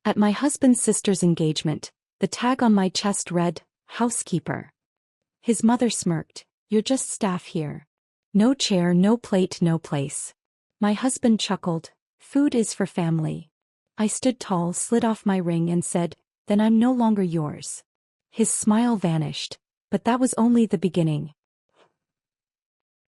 At my husband's sister's engagement, the tag on my chest read, Housekeeper. His mother smirked, "You're just staff here. No chair, no plate, no place." My husband chuckled, "Food is for family." I stood tall, slid off my ring and said, "Then I'm no longer yours." His smile vanished, but that was only the beginning.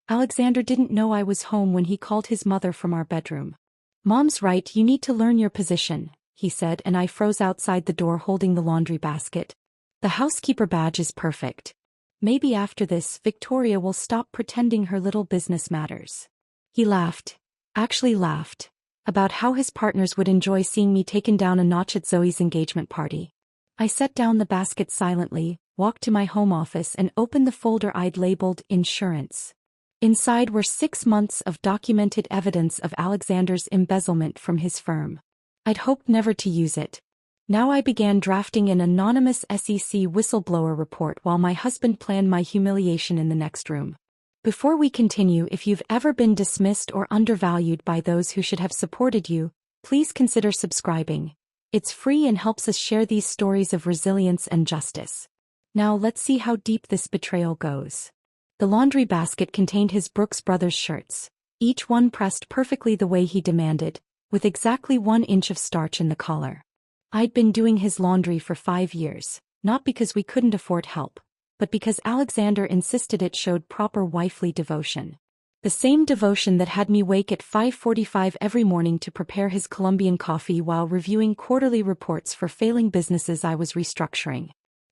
Alexander didn't know I was home when he called his mother from our bedroom. "Mom's right, you need to learn your position," he said, and I froze outside the door holding the laundry basket. The housekeeper badge is perfect. Maybe after this, Victoria will stop pretending her little business matters. He laughed. Actually laughed. About how his partners would enjoy seeing me taken down a notch at Zoe's engagement party. I set down the basket silently, walked to my home office and opened the folder I'd labeled Insurance. Inside were 6 months of documented evidence of Alexander's embezzlement from his firm. I'd hoped never to use it. Now I began drafting an anonymous SEC whistleblower report while my husband planned my humiliation in the next room. Before we continue, if you've ever been dismissed or undervalued by those who should have supported you, please consider subscribing. It's free and helps us share these stories of resilience and justice. Now let's see how deep this betrayal goes. The laundry basket contained his Brooks Brothers shirts, each one pressed perfectly the way he demanded, with exactly 1 inch of starch in the collar. I'd been doing his laundry for 5 years, not because we couldn't afford help, but because Alexander insisted it showed proper wifely devotion. The same devotion that had me wake at 5:45 every morning to prepare his Colombian coffee while reviewing quarterly reports for failing businesses I was restructuring.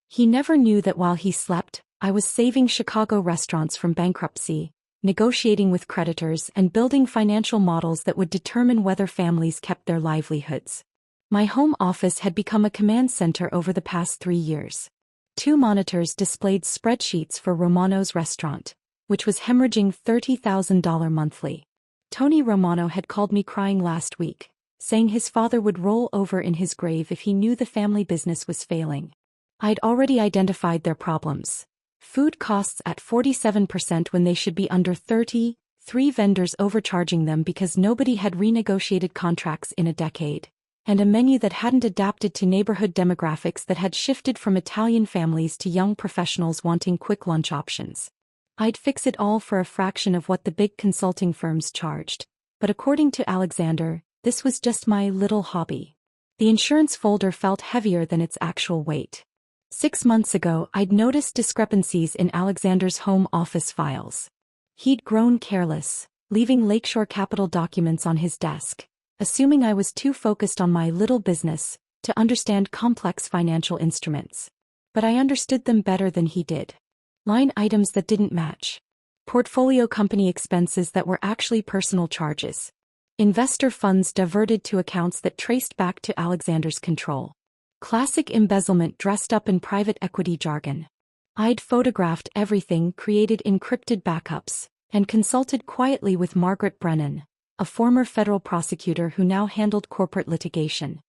He never knew that while he slept, I was saving Chicago restaurants from bankruptcy, negotiating with creditors and building financial models that would determine whether families kept their livelihoods. My home office had become a command center over the past 3 years. 2 monitors displayed spreadsheets for Romano's restaurant, which was hemorrhaging $30,000 monthly. Tony Romano had called me crying last week, saying his father would roll over in his grave if he knew the family business was failing. I'd already identified their problems. Food costs at 47% when they should be under 30%, 3 vendors overcharging them because nobody had renegotiated contracts in a decade, and a menu that hadn't adapted to neighborhood demographics that had shifted from Italian families to young professionals wanting quick lunch options. I'd fix it all for a fraction of what the big consulting firms charged, but according to Alexander, this was just my little hobby. The insurance folder felt heavier than its actual weight. 6 months ago, I'd noticed discrepancies in Alexander's home office files. He'd grown careless, leaving Lakeshore Capital documents on his desk, assuming I was too focused on my little business to understand complex financial instruments. But I understood them better than he did. Line items that didn't match. Portfolio company expenses that were actually personal charges. Investor funds diverted to accounts that traced back to Alexander's control. Classic embezzlement dressed up in private equity jargon. I'd photographed everything, created encrypted backups, and consulted quietly with Margaret Brennan, a former federal prosecutor who now handled corporate litigation.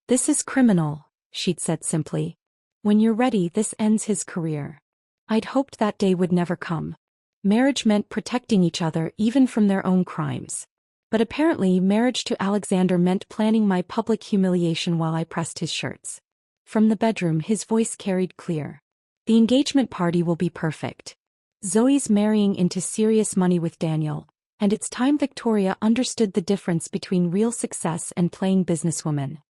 "This is criminal," she'd said simply. "When you're ready, this ends his career." I'd hoped that day would never come. Marriage meant protecting each other even from their own crimes. But apparently marriage to Alexander meant planning my public humiliation while I pressed his shirts. From the bedroom his voice carried clear. "The engagement party will be perfect. Zoe's marrying into serious money with Daniel, and it's time Victoria understood the difference between real success and playing businesswoman."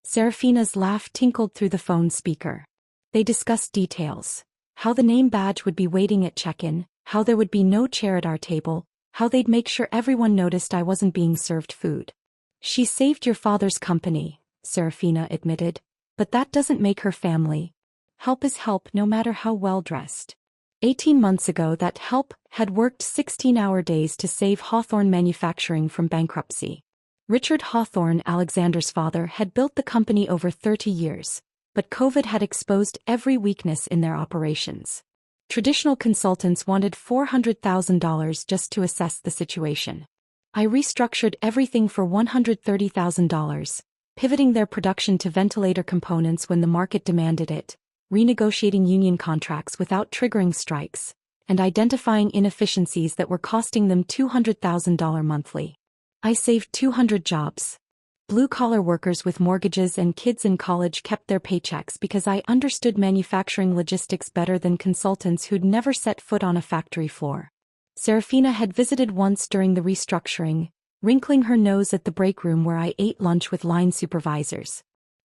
Serafina's laugh tinkled through the phone speaker. They discussed details. How the name badge would be waiting at check-in, how there would be no chair at our table, how they'd make sure everyone noticed I wasn't being served food. "She saved your father's company," Serafina admitted, "but that doesn't make her family. Help is help no matter how well dressed." 18 months ago that help had worked 16-hour days to save Hawthorne Manufacturing from bankruptcy. Richard Hawthorne, Alexander's father, had built the company over 30 years, but COVID had exposed every weakness in their operations. Traditional consultants wanted $400,000 just to assess the situation. I restructured everything for $130,000, pivoting their production to ventilator components when the market demanded it, renegotiating union contracts without triggering strikes, and identifying inefficiencies that were costing them $200,000 monthly. I saved 200 jobs. Blue-collar workers with mortgages and kids in college kept their paychecks because I understood manufacturing logistics better than consultants who'd never set foot on a factory floor. Serafina had visited once during the restructuring, wrinkling her nose at the break room where I ate lunch with line supervisors.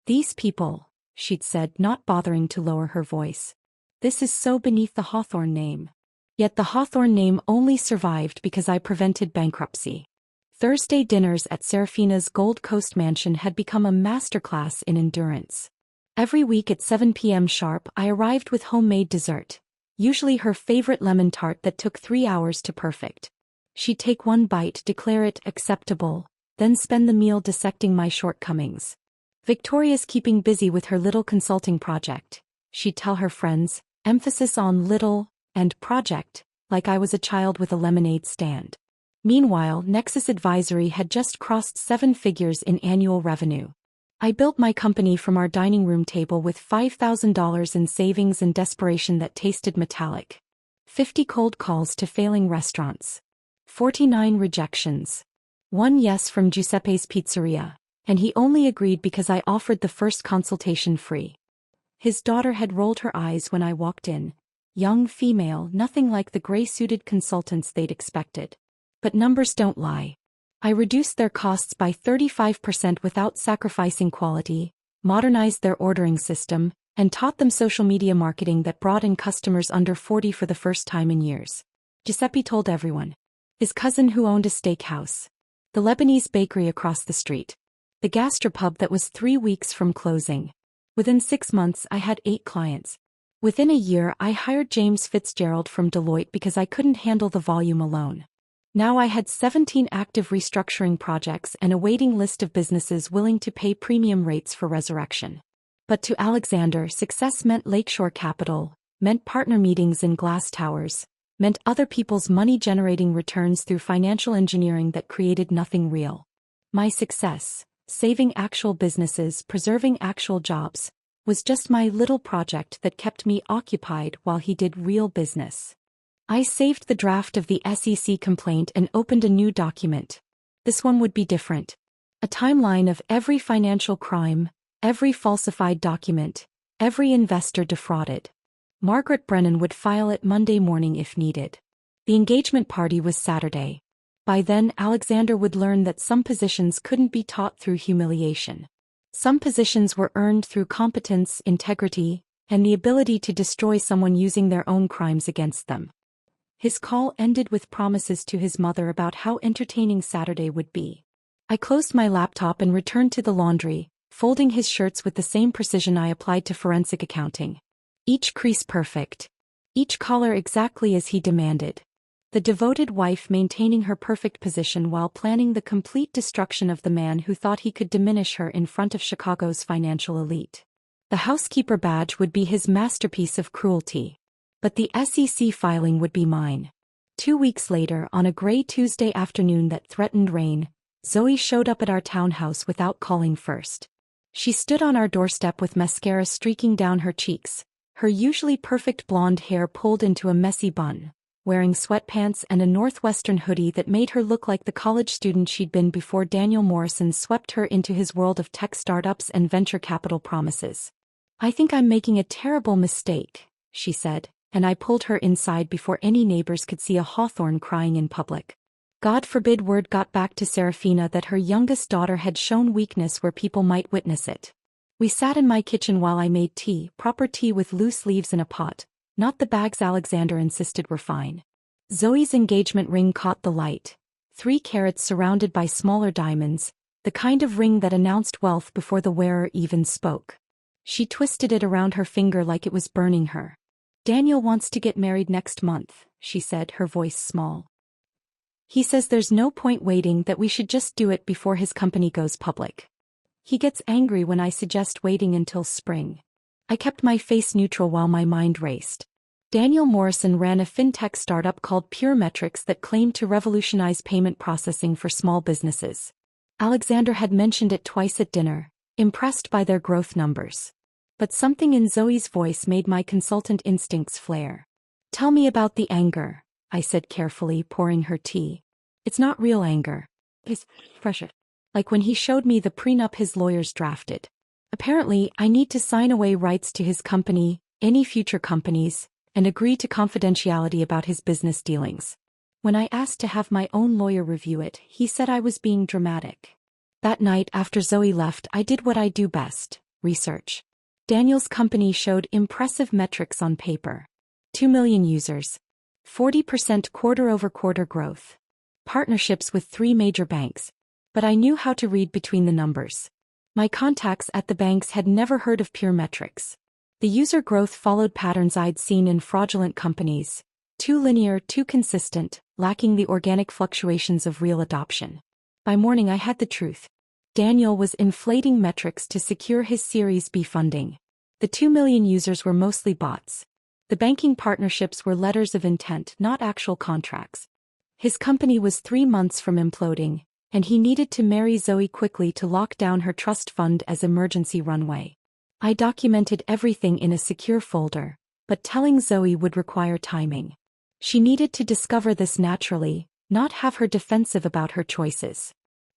"These people," she'd said, not bothering to lower her voice. "This is so beneath the Hawthorne name." Yet the Hawthorne name only survived because I prevented bankruptcy. Thursday dinners at Serafina's Gold Coast mansion had become a masterclass in endurance. Every week at 7 p.m. sharp I arrived with homemade dessert, usually her favorite lemon tart that took 3 hours to perfect. She'd take one bite, declare it acceptable, then spend the meal dissecting my shortcomings. Victoria's keeping busy with her little consulting project, she'd tell her friends, emphasis on little and project, like I was a child with a lemonade stand. Meanwhile, Nexus Advisory had just crossed 7 figures in annual revenue. I built my company from our dining room table with $5,000 in savings and desperation that tasted metallic. 50 cold calls to failing restaurants. 49 rejections. 1 yes from Giuseppe's Pizzeria, and he only agreed because I offered the first consultation free. His daughter had rolled her eyes when I walked in. Young female, nothing like the gray-suited consultants they'd expected. But numbers don't lie. I reduced their costs by 35% without sacrificing quality, modernized their ordering system, and taught them social media marketing that brought in customers under 40 for the first time in years. Giuseppe told everyone. His cousin who owned a steakhouse. The Lebanese bakery across the street. The gastropub that was 3 weeks from closing. Within 6 months I had 8 clients. Within a year I hired James Fitzgerald from Deloitte because I couldn't handle the volume alone. Now I had 17 active restructuring projects and a waiting list of businesses willing to pay premium rates for resurrection. But to Alexander, success meant Lakeshore Capital, meant partner meetings in glass towers, meant other people's money-generating returns through financial engineering that created nothing real. My success, saving actual businesses, preserving actual jobs, was just my little project that kept me occupied while he did real business. I saved the draft of the SEC complaint and opened a new document. This one would be different. A timeline of every financial crime, every falsified document, every investor defrauded. Margaret Brennan would file it Monday morning if needed. The engagement party was Saturday. By then, Alexander would learn that some positions couldn't be taught through humiliation. Some positions were earned through competence, integrity, and the ability to destroy someone using their own crimes against them. His call ended with promises to his mother about how entertaining Saturday would be. I closed my laptop and returned to the laundry, folding his shirts with the same precision I applied to forensic accounting. Each crease perfect. Each collar exactly as he demanded. The devoted wife maintaining her perfect position while planning the complete destruction of the man who thought he could diminish her in front of Chicago's financial elite. The housekeeper badge would be his masterpiece of cruelty. But the SEC filing would be mine. 2 weeks later, on a gray Tuesday afternoon that threatened rain, Zoe showed up at our townhouse without calling first. She stood on our doorstep with mascara streaking down her cheeks, her usually perfect blonde hair pulled into a messy bun, wearing sweatpants and a Northwestern hoodie that made her look like the college student she'd been before Daniel Morrison swept her into his world of tech startups and venture capital promises. "I think I'm making a terrible mistake," she said, and I pulled her inside before any neighbors could see a hawthorn crying in public. God forbid word got back to Serafina that her youngest daughter had shown weakness where people might witness it. We sat in my kitchen while I made tea, proper tea with loose leaves in a pot, not the bags Alexander insisted were fine. Zoe's engagement ring caught the light. 3 carats surrounded by smaller diamonds, the kind of ring that announced wealth before the wearer even spoke. She twisted it around her finger like it was burning her. "Daniel wants to get married next month," she said, her voice small. "He says there's no point waiting, that we should just do it before his company goes public. He gets angry when I suggest waiting until spring." I kept my face neutral while my mind raced. Daniel Morrison ran a fintech startup called Pure Metrics that claimed to revolutionize payment processing for small businesses. Alexander had mentioned it twice at dinner, impressed by their growth numbers. But something in Zoe's voice made my consultant instincts flare. "Tell me about the anger," I said carefully, pouring her tea. "It's not real anger. It's pressure." Like when he showed me the prenup his lawyers drafted. Apparently, I need to sign away rights to his company, any future companies, and agree to confidentiality about his business dealings. When I asked to have my own lawyer review it, he said I was being dramatic. That night after Zoe left, I did what I do best: research. Daniel's company showed impressive metrics on paper. 2 million users. 40% quarter-over-quarter growth. Partnerships with 3 major banks. But I knew how to read between the numbers. My contacts at the banks had never heard of pure metrics. The user growth followed patterns I'd seen in fraudulent companies. Too linear, too consistent, lacking the organic fluctuations of real adoption. By morning I had the truth. Daniel was inflating metrics to secure his Series B funding. The 2 million users were mostly bots. The banking partnerships were letters of intent, not actual contracts. His company was 3 months from imploding, and he needed to marry Zoe quickly to lock down her trust fund as emergency runway. I documented everything in a secure folder, but telling Zoe would require timing. She needed to discover this naturally, not have her defensive about her choices.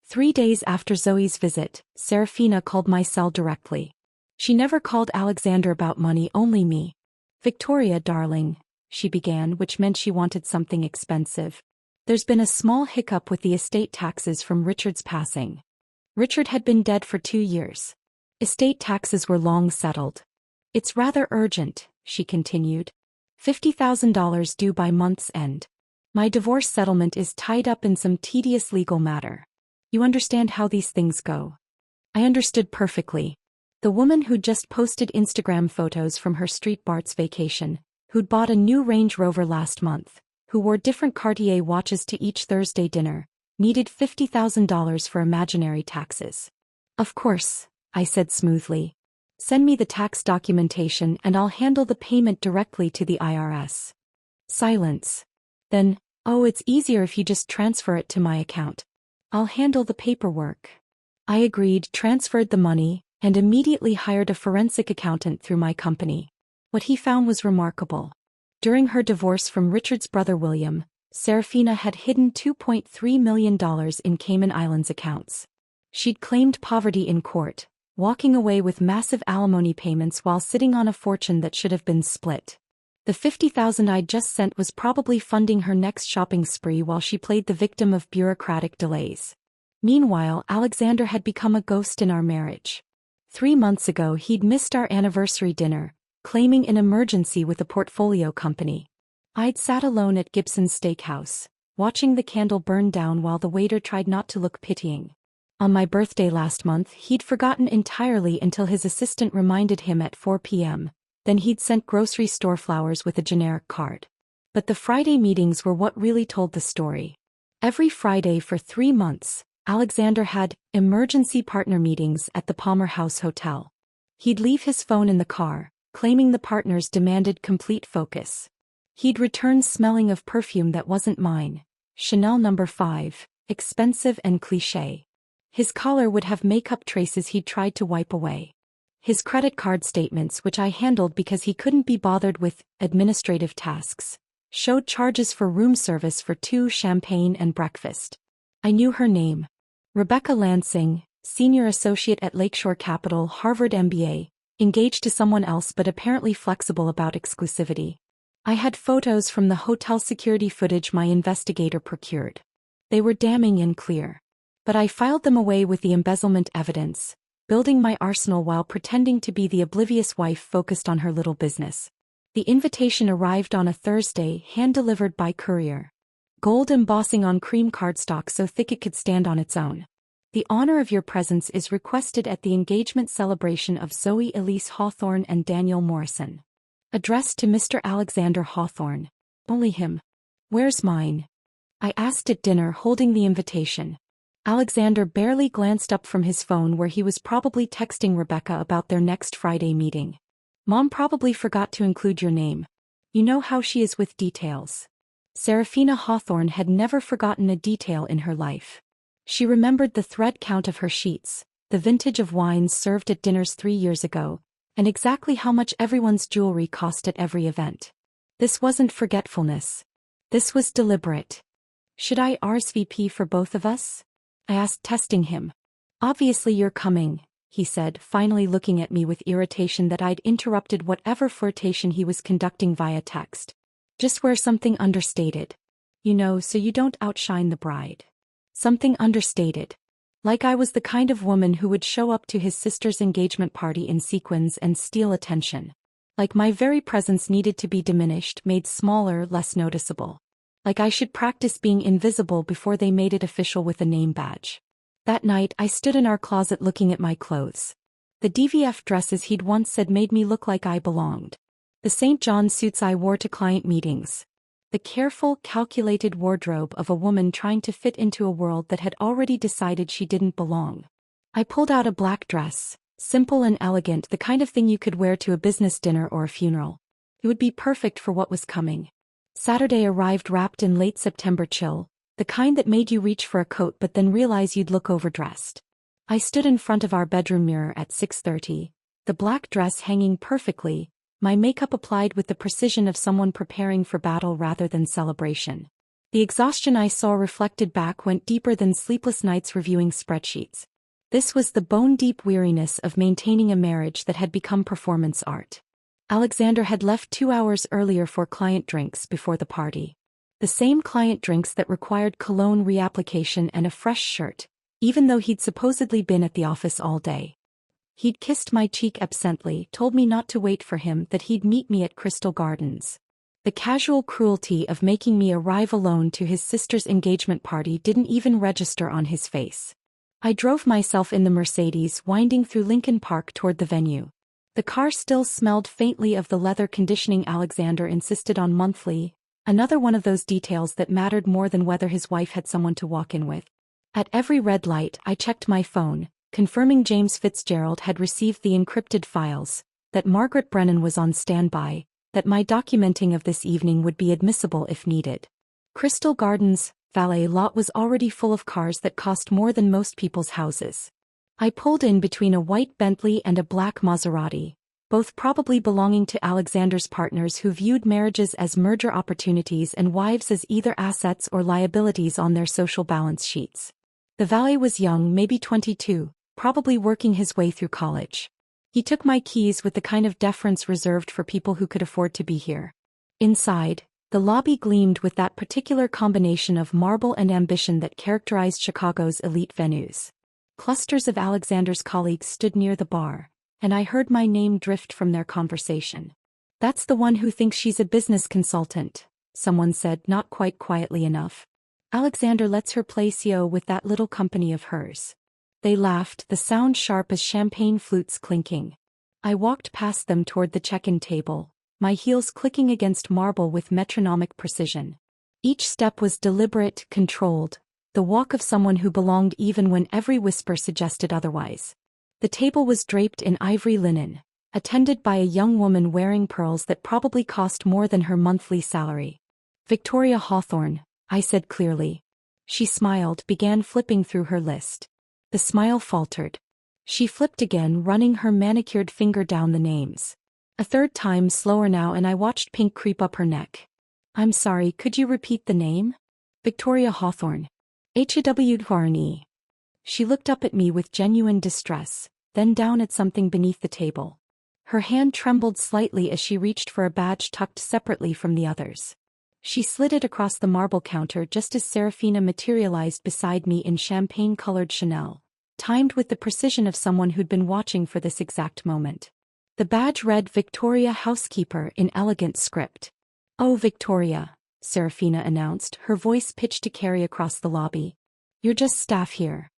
3 days after Zoe's visit, Serafina called my cell directly. She never called Alexander about money, only me. "Victoria, darling," she began, which meant she wanted something expensive. "There's been a small hiccup with the estate taxes from Richard's passing." Richard had been dead for 2 years. Estate taxes were long settled. "It's rather urgent," she continued. $50,000 due by month's end. My divorce settlement is tied up in some tedious legal matter. You understand how these things go. I understood perfectly. The woman who'd just posted Instagram photos from her street Bart's vacation, who'd bought a new Range Rover last month, who wore different Cartier watches to each Thursday dinner, needed $50,000 for imaginary taxes. "Of course," I said smoothly. "Send me the tax documentation and I'll handle the payment directly to the IRS." Silence. Then, "Oh, it's easier if you just transfer it to my account. I'll handle the paperwork." I agreed, transferred the money, and immediately hired a forensic accountant through my company. What he found was remarkable. During her divorce from Richard's brother William, Serafina had hidden $2.3 million in Cayman Islands accounts. She'd claimed poverty in court, walking away with massive alimony payments while sitting on a fortune that should have been split. The $50,000 I'd just sent was probably funding her next shopping spree while she played the victim of bureaucratic delays. Meanwhile, Alexander had become a ghost in our marriage. 3 months ago he'd missed our anniversary dinner, claiming an emergency with a portfolio company. I'd sat alone at Gibson's Steakhouse, watching the candle burn down while the waiter tried not to look pitying. On my birthday last month he'd forgotten entirely until his assistant reminded him at 4 p.m., then he'd sent grocery store flowers with a generic card. But the Friday meetings were what really told the story. Every Friday for 3 months, Alexander had emergency partner meetings at the Palmer House Hotel. He'd leave his phone in the car, claiming the partners demanded complete focus. He'd return smelling of perfume that wasn't mine, Chanel No. 5, expensive and cliché. His collar would have makeup traces he'd tried to wipe away. His credit card statements, which I handled because he couldn't be bothered with administrative tasks, showed charges for room service for 2 champagne and breakfast. I knew her name. Rebecca Lansing, senior associate at Lakeshore Capital, Harvard MBA, engaged to someone else but apparently flexible about exclusivity. I had photos from the hotel security footage my investigator procured. They were damning and clear. But I filed them away with the embezzlement evidence, building my arsenal while pretending to be the oblivious wife focused on her little business. The invitation arrived on a Thursday, hand-delivered by courier. Gold embossing on cream cardstock so thick it could stand on its own. "The honor of your presence is requested at the engagement celebration of Zoe Elise Hawthorne and Daniel Morrison. Addressed to Mr. Alexander Hawthorne. Only him." "Where's mine?" I asked at dinner, holding the invitation. Alexander barely glanced up from his phone where he was probably texting Rebecca about their next Friday meeting. "Mom probably forgot to include your name. You know how she is with details." Serafina Hawthorne had never forgotten a detail in her life. She remembered the thread count of her sheets, the vintage of wines served at dinners 3 years ago, and exactly how much everyone's jewelry cost at every event. This wasn't forgetfulness. This was deliberate. "Should I RSVP for both of us?" I asked, testing him. Obviously you're coming, he said, finally looking at me with irritation that I'd interrupted whatever flirtation he was conducting via text. Just wear something understated. You know, so you don't outshine the bride. Something understated. Like I was the kind of woman who would show up to his sister's engagement party in sequins and steal attention. Like my very presence needed to be diminished, made smaller, less noticeable. Like I should practice being invisible before they made it official with a name badge. That night I stood in our closet looking at my clothes. The DVF dresses he'd once said made me look like I belonged. The St. John suits I wore to client meetings. The careful, calculated wardrobe of a woman trying to fit into a world that had already decided she didn't belong. I pulled out a black dress, simple and elegant, the kind of thing you could wear to a business dinner or a funeral. It would be perfect for what was coming. Saturday arrived wrapped in late September chill, the kind that made you reach for a coat but then realize you'd look overdressed. I stood in front of our bedroom mirror at 6:30, the black dress hanging perfectly, my makeup applied with the precision of someone preparing for battle rather than celebration. The exhaustion I saw reflected back went deeper than sleepless nights reviewing spreadsheets. This was the bone-deep weariness of maintaining a marriage that had become performance art. Alexander had left 2 hours earlier for client drinks before the party. The same client drinks that required cologne reapplication and a fresh shirt, even though he'd supposedly been at the office all day. He'd kissed my cheek absently, told me not to wait for him, that he'd meet me at Crystal Gardens. The casual cruelty of making me arrive alone to his sister's engagement party didn't even register on his face. I drove myself in the Mercedes winding through Lincoln Park toward the venue. The car still smelled faintly of the leather conditioning Alexander insisted on monthly, another one of those details that mattered more than whether his wife had someone to walk in with. At every red light I checked my phone, confirming James Fitzgerald had received the encrypted files, that Margaret Brennan was on standby, that my documenting of this evening would be admissible if needed. Crystal Gardens' valet lot was already full of cars that cost more than most people's houses. I pulled in between a white Bentley and a black Maserati, both probably belonging to Alexander's partners who viewed marriages as merger opportunities and wives as either assets or liabilities on their social balance sheets. The valet was young, maybe 22, probably working his way through college. He took my keys with the kind of deference reserved for people who could afford to be here. Inside, the lobby gleamed with that particular combination of marble and ambition that characterized Chicago's elite venues. Clusters of Alexander's colleagues stood near the bar, and I heard my name drift from their conversation. "That's the one who thinks she's a business consultant," someone said, not quite quietly enough. "Alexander lets her play CO with that little company of hers." They laughed, the sound sharp as champagne flutes clinking. I walked past them toward the check-in table, my heels clicking against marble with metronomic precision. Each step was deliberate, controlled, the walk of someone who belonged even when every whisper suggested otherwise. The table was draped in ivory linen, attended by a young woman wearing pearls that probably cost more than her monthly salary. "Victoria Hawthorne," I said clearly. She smiled, began flipping through her list. The smile faltered. She flipped again, running her manicured finger down the names. A third time, slower now, and I watched pink creep up her neck. "I'm sorry, could you repeat the name?" "Victoria Hawthorne. Hawthorne." She looked up at me with genuine distress, then down at something beneath the table. Her hand trembled slightly as she reached for a badge tucked separately from the others. She slid it across the marble counter just as Serafina materialized beside me in champagne-colored Chanel, timed with the precision of someone who'd been watching for this exact moment. The badge read Victoria Housekeeper in elegant script. "Oh, Victoria," Serafina announced, her voice pitched to carry across the lobby. "You're just staff here."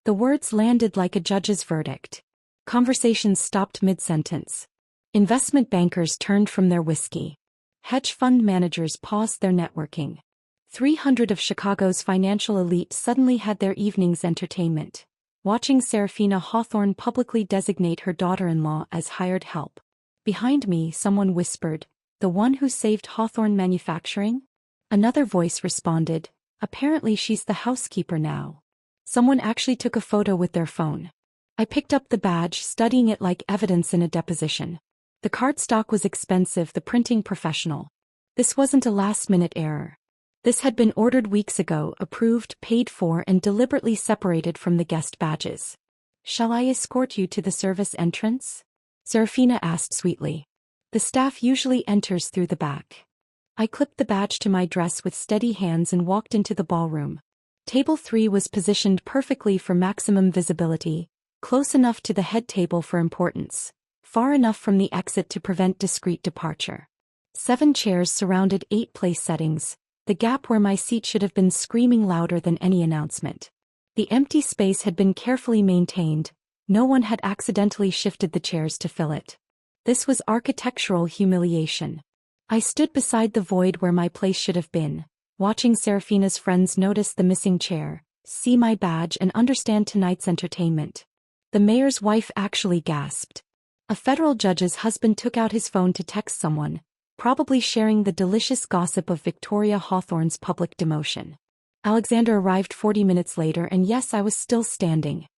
The words landed like a judge's verdict. Conversations stopped mid-sentence. Investment bankers turned from their whiskey. Hedge fund managers paused their networking. 300 of Chicago's financial elite suddenly had their evening's entertainment, watching Serafina Hawthorne publicly designate her daughter-in-law as hired help. Behind me, someone whispered, "The one who saved Hawthorne Manufacturing?" Another voice responded, "Apparently she's the housekeeper now." Someone actually took a photo with their phone. I picked up the badge, studying it like evidence in a deposition. The cardstock was expensive, the printing professional. This wasn't a last-minute error. This had been ordered weeks ago, approved, paid for, and deliberately separated from the guest badges. "Shall I escort you to the service entrance?" Serafina asked sweetly. "The staff usually enters through the back." I clipped the badge to my dress with steady hands and walked into the ballroom. Table 3 was positioned perfectly for maximum visibility, close enough to the head table for importance, far enough from the exit to prevent discreet departure. 7 chairs surrounded 8 place settings, the gap where my seat should have been screaming louder than any announcement. The empty space had been carefully maintained, no one had accidentally shifted the chairs to fill it. This was architectural humiliation. I stood beside the void where my place should have been, watching Serafina's friends notice the missing chair, see my badge and understand tonight's entertainment. The mayor's wife actually gasped. A federal judge's husband took out his phone to text someone, probably sharing the delicious gossip of Victoria Hawthorne's public demotion. Alexander arrived 40 minutes later and yes, I was still standing.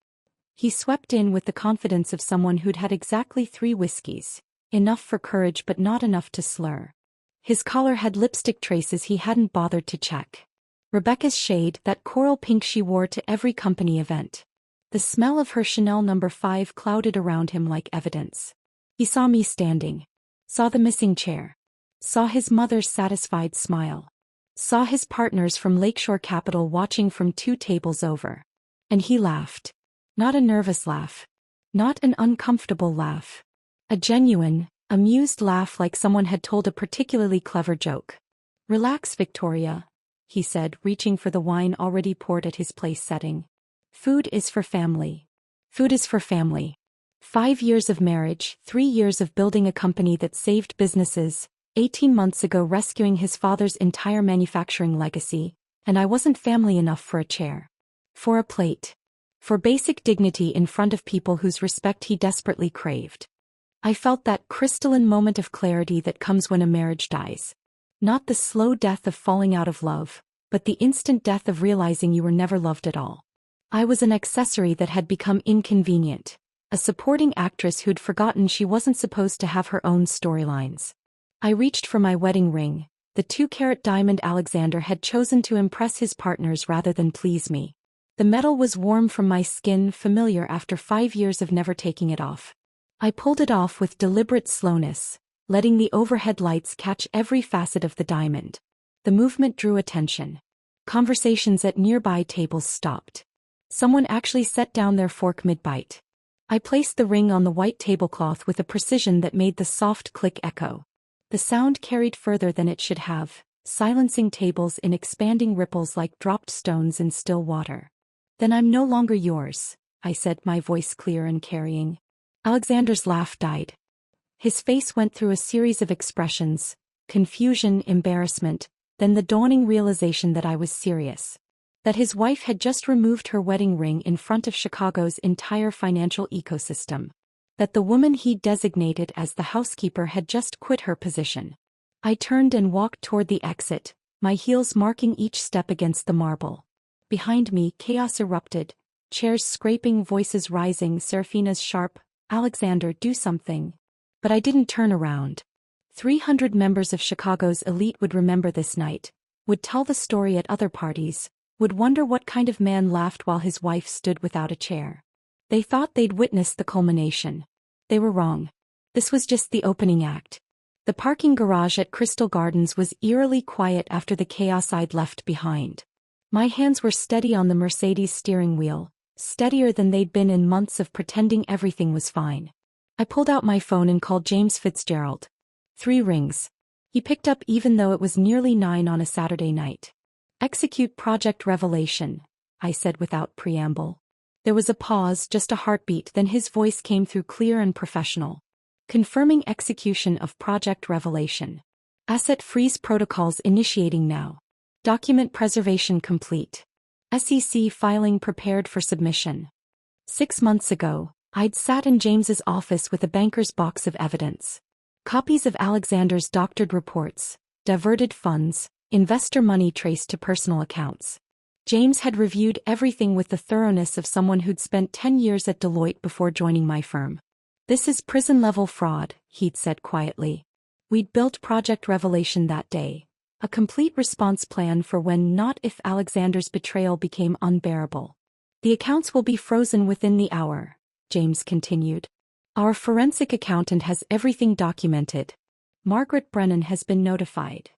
He swept in with the confidence of someone who'd had exactly 3 whiskeys, enough for courage but not enough to slur. His collar had lipstick traces he hadn't bothered to check. Rebecca's shade, that coral pink she wore to every company event. The smell of her Chanel No. 5 clouded around him like evidence. He saw me standing. Saw the missing chair. Saw his mother's satisfied smile. Saw his partners from Lakeshore Capital watching from 2 tables over. And he laughed. Not a nervous laugh. Not an uncomfortable laugh. A genuine, amused laugh like someone had told a particularly clever joke. "Relax, Victoria," he said, reaching for the wine already poured at his place setting. "Food is for family. Food is for family. 5 years of marriage, 3 years of building a company that saved businesses, 18 months ago rescuing his father's entire manufacturing legacy, and I wasn't family enough for a chair. For a plate. For basic dignity in front of people whose respect he desperately craved. I felt that crystalline moment of clarity that comes when a marriage dies. Not the slow death of falling out of love, but the instant death of realizing you were never loved at all. I was an accessory that had become inconvenient, a supporting actress who'd forgotten she wasn't supposed to have her own storylines. I reached for my wedding ring, the 2-carat diamond Alexander had chosen to impress his partners rather than please me. The metal was warm from my skin, familiar after 5 years of never taking it off. I pulled it off with deliberate slowness, letting the overhead lights catch every facet of the diamond. The movement drew attention. Conversations at nearby tables stopped. Someone actually set down their fork mid-bite. I placed the ring on the white tablecloth with a precision that made the soft click echo. The sound carried further than it should have, silencing tables in expanding ripples like dropped stones in still water. "Then I'm no longer yours," I said, my voice clear and carrying. Alexander's laugh died. His face went through a series of expressions, confusion, embarrassment, then the dawning realization that I was serious. That his wife had just removed her wedding ring in front of Chicago's entire financial ecosystem. That the woman he'd designated as the housekeeper had just quit her position. I turned and walked toward the exit, my heels marking each step against the marble. Behind me, chaos erupted, chairs scraping, voices rising, Serafina's sharp, "Alexander, do something." But I didn't turn around. 300 members of Chicago's elite would remember this night, would tell the story at other parties, would wonder what kind of man laughed while his wife stood without a chair. They thought they'd witnessed the culmination. They were wrong. This was just the opening act. The parking garage at Crystal Gardens was eerily quiet after the chaos I'd left behind. My hands were steady on the Mercedes steering wheel, steadier than they'd been in months of pretending everything was fine. I pulled out my phone and called James Fitzgerald. 3 rings. He picked up even though it was nearly 9 on a Saturday night. "Execute Project Revelation," I said without preamble. There was a pause, just a heartbeat, then his voice came through clear and professional. "Confirming execution of Project Revelation. Asset freeze protocols initiating now. Document preservation complete. SEC filing prepared for submission." 6 months ago, I'd sat in James's office with a banker's box of evidence. Copies of Alexander's doctored reports, diverted funds, investor money traced to personal accounts. James had reviewed everything with the thoroughness of someone who'd spent 10 years at Deloitte before joining my firm. "This is prison-level fraud," he'd said quietly. We'd built Project Revelation that day. A complete response plan for when, not if, Alexander's betrayal became unbearable. "The accounts will be frozen within the hour," James continued. Our forensic accountant has everything documented. Margaret Brennan has been notified.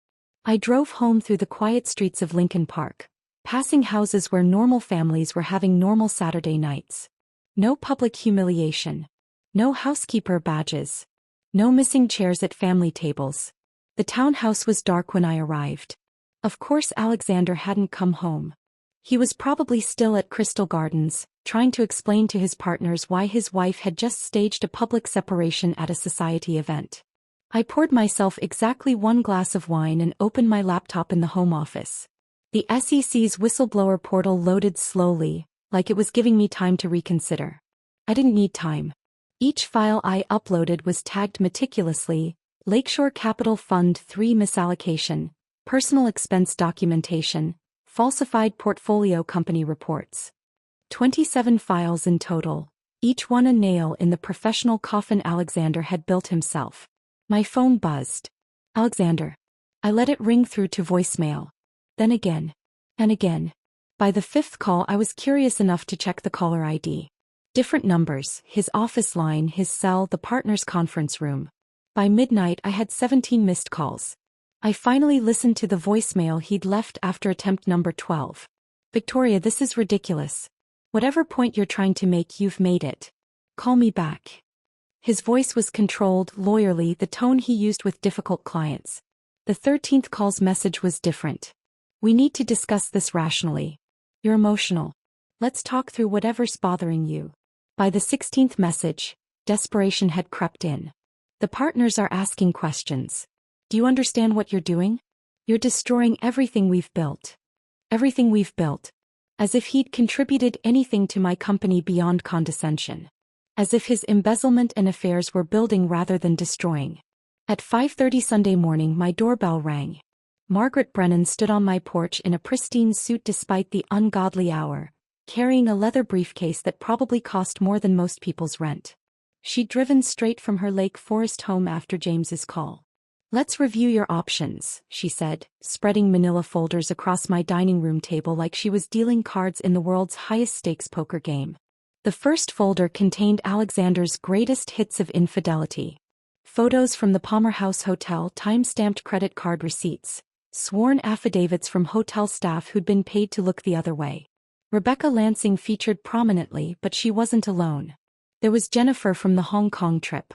I drove home through the quiet streets of Lincoln Park, passing houses where normal families were having normal Saturday nights. No public humiliation. No housekeeper badges. No missing chairs at family tables. The townhouse was dark when I arrived. Of course Alexander hadn't come home. He was probably still at Crystal Gardens, trying to explain to his partners why his wife had just staged a public separation at a society event. I poured myself exactly 1 glass of wine and opened my laptop in the home office. The SEC's whistleblower portal loaded slowly, like it was giving me time to reconsider. I didn't need time. Each file I uploaded was tagged meticulously: Lakeshore Capital Fund 3 misallocation, personal expense documentation, falsified portfolio company reports. 27 files in total, each one a nail in the professional coffin Alexander had built himself. My phone buzzed. Alexander. I let it ring through to voicemail. Then again. And again. By the 5th call I was curious enough to check the caller ID. Different numbers, his office line, his cell, the partner's conference room. By midnight I had 17 missed calls. I finally listened to the voicemail he'd left after attempt number 12. Victoria, this is ridiculous. Whatever point you're trying to make, you've made it. Call me back. His voice was controlled, lawyerly, the tone he used with difficult clients. The 13th call's message was different. We need to discuss this rationally. You're emotional. Let's talk through whatever's bothering you. By the 16th message, desperation had crept in. The partners are asking questions. Do you understand what you're doing? You're destroying everything we've built. Everything we've built. As if he'd contributed anything to my company beyond condescension. As if his embezzlement and affairs were building rather than destroying. At 5:30 Sunday morning my doorbell rang. Margaret Brennan stood on my porch in a pristine suit despite the ungodly hour, carrying a leather briefcase that probably cost more than most people's rent. She'd driven straight from her Lake Forest home after James's call. Let's review your options, she said, spreading manila folders across my dining room table like she was dealing cards in the world's highest stakes poker game. The first folder contained Alexander's greatest hits of infidelity. Photos from the Palmer House Hotel, time-stamped credit card receipts, sworn affidavits from hotel staff who'd been paid to look the other way. Rebecca Lansing featured prominently, but she wasn't alone. There was Jennifer from the Hong Kong trip.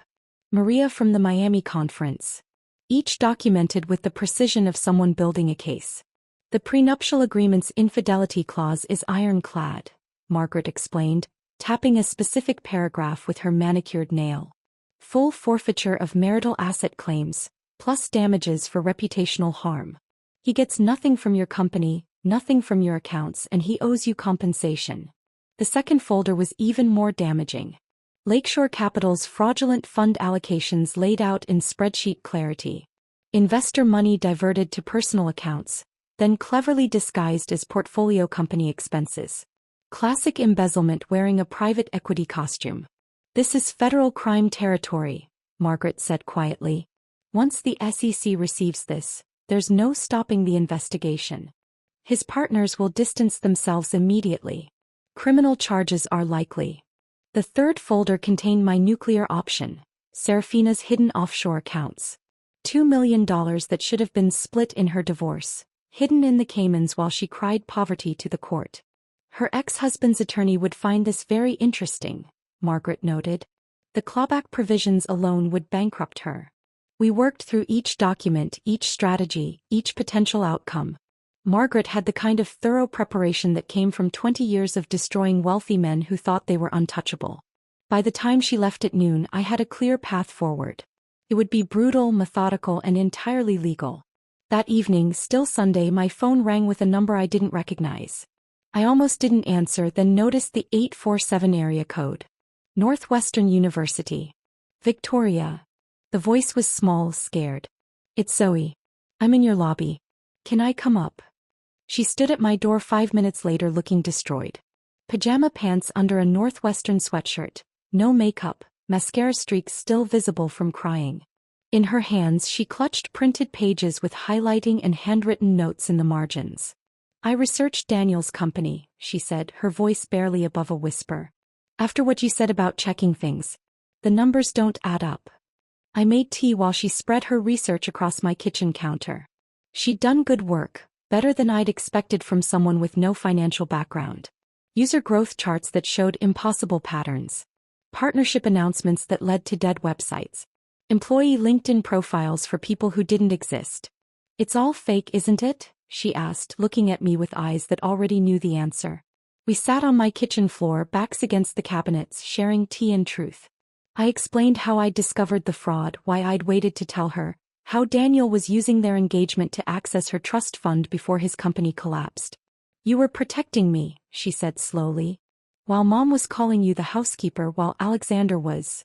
Maria from the Miami conference. Each documented with the precision of someone building a case. The prenuptial agreement's infidelity clause is ironclad, Margaret explained, tapping a specific paragraph with her manicured nail. Full forfeiture of marital asset claims, plus damages for reputational harm. He gets nothing from your company, nothing from your accounts, and he owes you compensation. The second folder was even more damaging. Lakeshore Capital's fraudulent fund allocations laid out in spreadsheet clarity. Investor money diverted to personal accounts, then cleverly disguised as portfolio company expenses. Classic embezzlement wearing a private equity costume. This is federal crime territory, Margaret said quietly. Once the SEC receives this, there's no stopping the investigation. His partners will distance themselves immediately. Criminal charges are likely. The third folder contained my nuclear option, Serafina's hidden offshore accounts. $2 million that should have been split in her divorce, hidden in the Caymans while she cried poverty to the court. Her ex-husband's attorney would find this very interesting, Margaret noted. The clawback provisions alone would bankrupt her. We worked through each document, each strategy, each potential outcome. Margaret had the kind of thorough preparation that came from 20 years of destroying wealthy men who thought they were untouchable. By the time she left at noon, I had a clear path forward. It would be brutal, methodical, and entirely legal. That evening, still Sunday, my phone rang with a number I didn't recognize. I almost didn't answer, then noticed the 847 area code. Northwestern University. Victoria. The voice was small, scared. It's Zoe. I'm in your lobby. Can I come up? She stood at my door 5 minutes later looking destroyed. Pajama pants under a Northwestern sweatshirt, no makeup, mascara streaks still visible from crying. In her hands she clutched printed pages with highlighting and handwritten notes in the margins. I researched Daniel's company, she said, her voice barely above a whisper. After what you said about checking things, the numbers don't add up. I made tea while she spread her research across my kitchen counter. She'd done good work, better than I'd expected from someone with no financial background. User growth charts that showed impossible patterns. Partnership announcements that led to dead websites. Employee LinkedIn profiles for people who didn't exist. It's all fake, isn't it? She asked, looking at me with eyes that already knew the answer. We sat on my kitchen floor, backs against the cabinets, sharing tea and truth. I explained how I'd discovered the fraud, why I'd waited to tell her, how Daniel was using their engagement to access her trust fund before his company collapsed. You were protecting me, she said slowly. While Mom was calling you the housekeeper while Alexander was.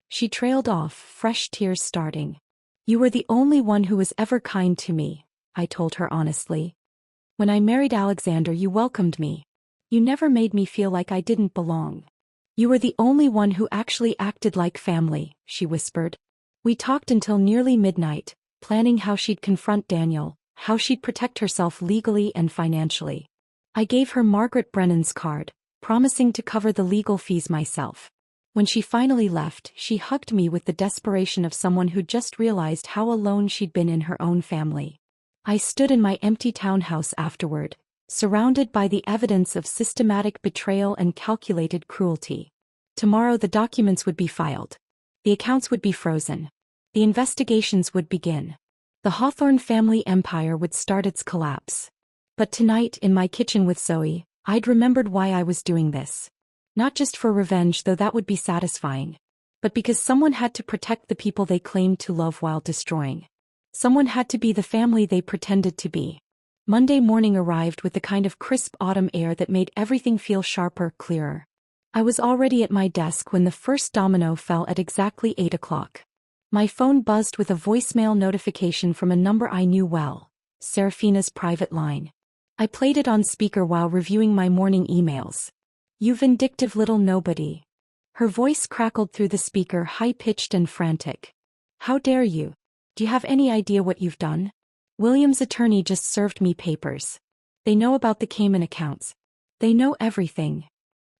She trailed off, fresh tears starting. You were the only one who was ever kind to me, I told her honestly. When I married Alexander, you welcomed me. You never made me feel like I didn't belong. You were the only one who actually acted like family, she whispered. We talked until nearly midnight, planning how she'd confront Daniel, how she'd protect herself legally and financially. I gave her Margaret Brennan's card, promising to cover the legal fees myself. When she finally left, she hugged me with the desperation of someone who just realized how alone she'd been in her own family. I stood in my empty townhouse afterward, surrounded by the evidence of systematic betrayal and calculated cruelty. Tomorrow the documents would be filed. The accounts would be frozen. The investigations would begin. The Hawthorne family empire would start its collapse. But tonight, in my kitchen with Zoe, I'd remembered why I was doing this. Not just for revenge, though that would be satisfying, but because someone had to protect the people they claimed to love while destroying. Someone had to be the family they pretended to be. Monday morning arrived with the kind of crisp autumn air that made everything feel sharper, clearer. I was already at my desk when the first domino fell at exactly 8 o'clock. My phone buzzed with a voicemail notification from a number I knew well, Serafina's private line. I played it on speaker while reviewing my morning emails. You vindictive little nobody. Her voice crackled through the speaker, high-pitched and frantic. How dare you? Do you have any idea what you've done? William's attorney just served me papers. They know about the Cayman accounts. They know everything.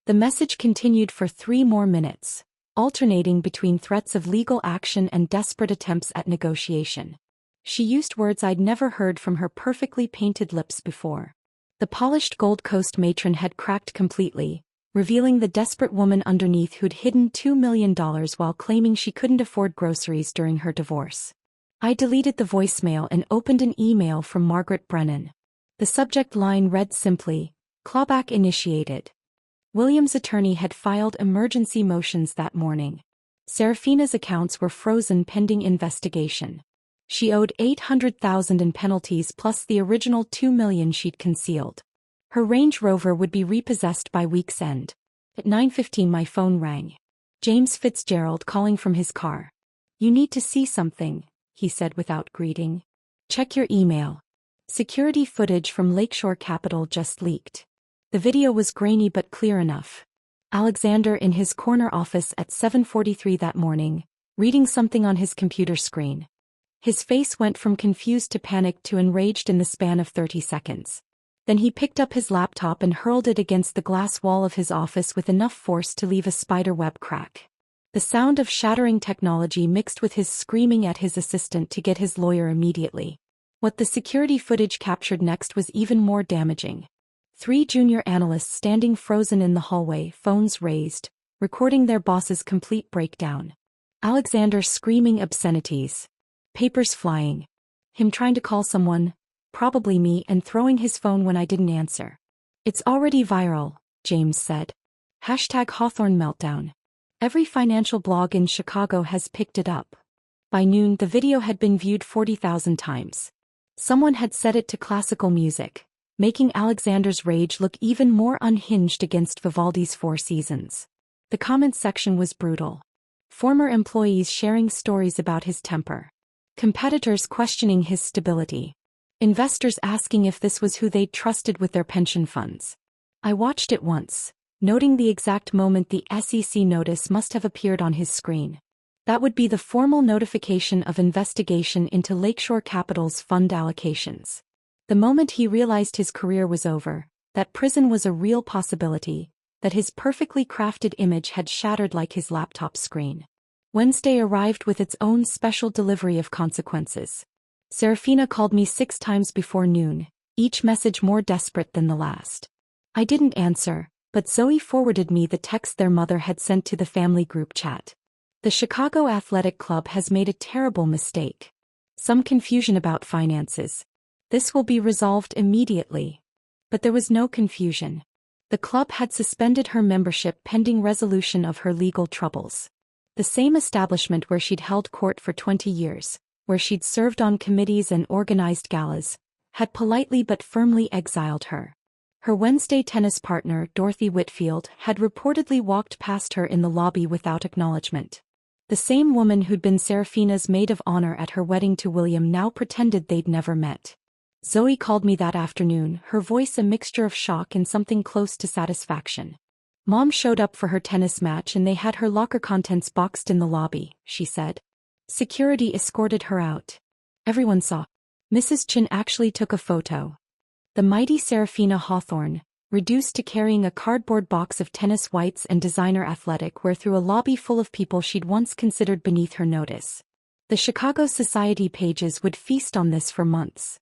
The message continued for 3 more minutes, alternating between threats of legal action and desperate attempts at negotiation. She used words I'd never heard from her perfectly painted lips before. The polished Gold Coast matron had cracked completely, revealing the desperate woman underneath who'd hidden $2 million while claiming she couldn't afford groceries during her divorce. I deleted the voicemail and opened an email from Margaret Brennan. The subject line read simply, "Clawback initiated." William's attorney had filed emergency motions that morning. Serafina's accounts were frozen pending investigation. She owed $800,000 in penalties plus the original $2 million she'd concealed. Her Range Rover would be repossessed by week's end. At 9:15 my phone rang. James Fitzgerald calling from his car. You need to see something, he said without greeting. Check your email. Security footage from Lakeshore Capital just leaked. The video was grainy but clear enough. Alexander in his corner office at 7:43 that morning, reading something on his computer screen. His face went from confused to panicked to enraged in the span of 30 seconds. Then he picked up his laptop and hurled it against the glass wall of his office with enough force to leave a spiderweb crack. The sound of shattering technology mixed with his screaming at his assistant to get his lawyer immediately. What the security footage captured next was even more damaging. 3 junior analysts standing frozen in the hallway, phones raised, recording their boss's complete breakdown. Alexander screaming obscenities. Papers flying. Him trying to call someone, probably me, and throwing his phone when I didn't answer. It's already viral, James said. #Hawthorne meltdown. Every financial blog in Chicago has picked it up. By noon the video had been viewed 40,000 times. Someone had set it to classical music, making Alexander's rage look even more unhinged against Vivaldi's Four Seasons. The comments section was brutal. Former employees sharing stories about his temper. Competitors questioning his stability. Investors asking if this was who they'd trusted with their pension funds. I watched it once, noting the exact moment the SEC notice must have appeared on his screen. That would be the formal notification of investigation into Lakeshore Capital's fund allocations. The moment he realized his career was over, that prison was a real possibility, that his perfectly crafted image had shattered like his laptop screen. Wednesday arrived with its own special delivery of consequences. Serafina called me 6 times before noon, each message more desperate than the last. I didn't answer, but Zoe forwarded me the text their mother had sent to the family group chat. The Chicago Athletic Club has made a terrible mistake. Some confusion about finances. This will be resolved immediately. But there was no confusion. The club had suspended her membership pending resolution of her legal troubles. The same establishment where she'd held court for 20 years, where she'd served on committees and organized galas, had politely but firmly exiled her. Her Wednesday tennis partner, Dorothy Whitfield, had reportedly walked past her in the lobby without acknowledgement. The same woman who'd been Serafina's maid of honor at her wedding to William now pretended they'd never met. Zoe called me that afternoon, her voice a mixture of shock and something close to satisfaction. Mom showed up for her tennis match and they had her locker contents boxed in the lobby, she said. Security escorted her out. Everyone saw. Mrs. Chin actually took a photo. The mighty Serafina Hawthorne, reduced to carrying a cardboard box of tennis whites and designer athletic wear through a lobby full of people she'd once considered beneath her notice. The Chicago Society pages would feast on this for months.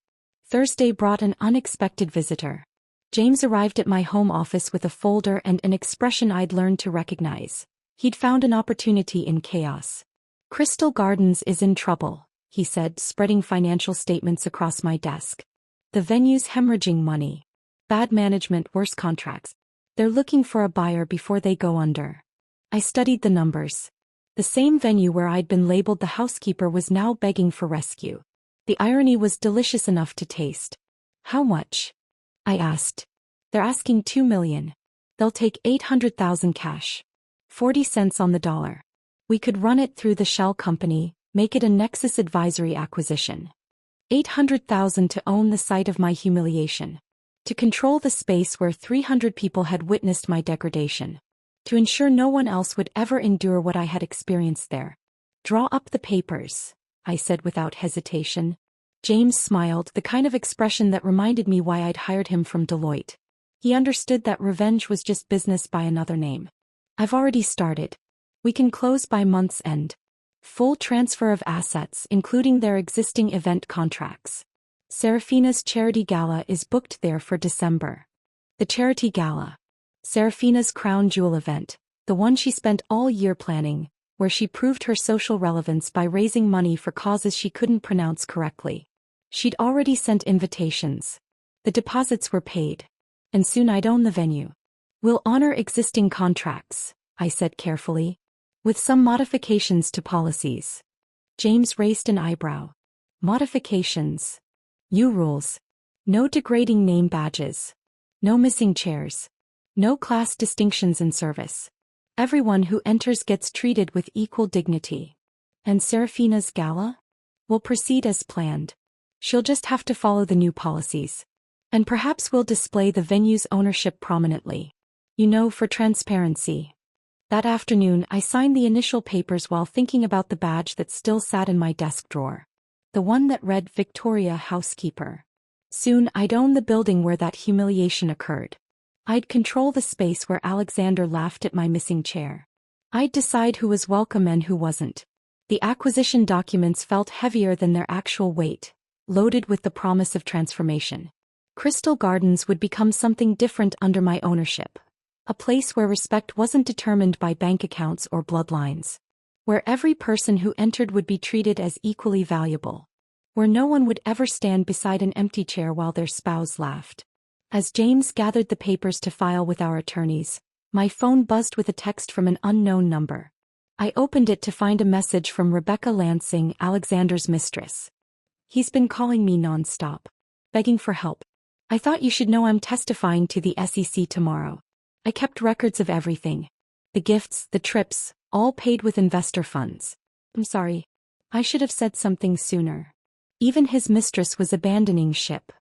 Thursday brought an unexpected visitor. James arrived at my home office with a folder and an expression I'd learned to recognize. He'd found an opportunity in chaos. Crystal Gardens is in trouble, he said, spreading financial statements across my desk. The venue's hemorrhaging money. Bad management, worse contracts. They're looking for a buyer before they go under. I studied the numbers. The same venue where I'd been labeled the housekeeper was now begging for rescue. The irony was delicious enough to taste. How much? I asked. They're asking $2 million. They'll take $800,000 cash. 40 cents on the dollar. We could run it through the shell company, make it a Nexus Advisory acquisition. $800,000 to own the site of my humiliation. To control the space where 300 people had witnessed my degradation. To ensure no one else would ever endure what I had experienced there. Draw up the papers, I said without hesitation. James smiled, the kind of expression that reminded me why I'd hired him from Deloitte. He understood that revenge was just business by another name. I've already started. We can close by month's end. Full transfer of assets, including their existing event contracts. Serafina's charity gala is booked there for December. The charity gala. Serafina's crown jewel event, the one she spent all year planning, where she proved her social relevance by raising money for causes she couldn't pronounce correctly. She'd already sent invitations. The deposits were paid. And soon I'd own the venue. We'll honor existing contracts, I said carefully. With some modifications to policies. James raised an eyebrow. Modifications. You rules. No degrading name badges. No missing chairs. No class distinctions in service. Everyone who enters gets treated with equal dignity. And Serafina's gala? Will proceed as planned. She'll just have to follow the new policies. And perhaps we'll display the venue's ownership prominently. You know, for transparency. That afternoon I signed the initial papers while thinking about the badge that still sat in my desk drawer. The one that read Victoria Housekeeper. Soon I'd own the building where that humiliation occurred. I'd control the space where Alexander laughed at my missing chair. I'd decide who was welcome and who wasn't. The acquisition documents felt heavier than their actual weight, loaded with the promise of transformation. Crystal Gardens would become something different under my ownership. A place where respect wasn't determined by bank accounts or bloodlines. Where every person who entered would be treated as equally valuable. Where no one would ever stand beside an empty chair while their spouse laughed. As James gathered the papers to file with our attorneys, my phone buzzed with a text from an unknown number. I opened it to find a message from Rebecca Lansing, Alexander's mistress. He's been calling me non-stop. Begging for help. I thought you should know I'm testifying to the SEC tomorrow. I kept records of everything. The gifts, the trips, all paid with investor funds. I'm sorry. I should have said something sooner. Even his mistress was abandoning ship.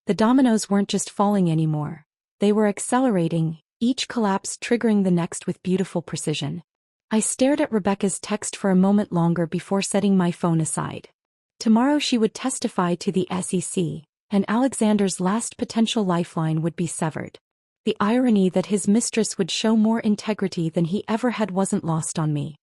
The dominoes weren't just falling anymore. They were accelerating, each collapse triggering the next with beautiful precision. I stared at Rebecca's text for a moment longer before setting my phone aside. Tomorrow she would testify to the SEC, and Alexander's last potential lifeline would be severed. The irony that his mistress would show more integrity than he ever had wasn't lost on me.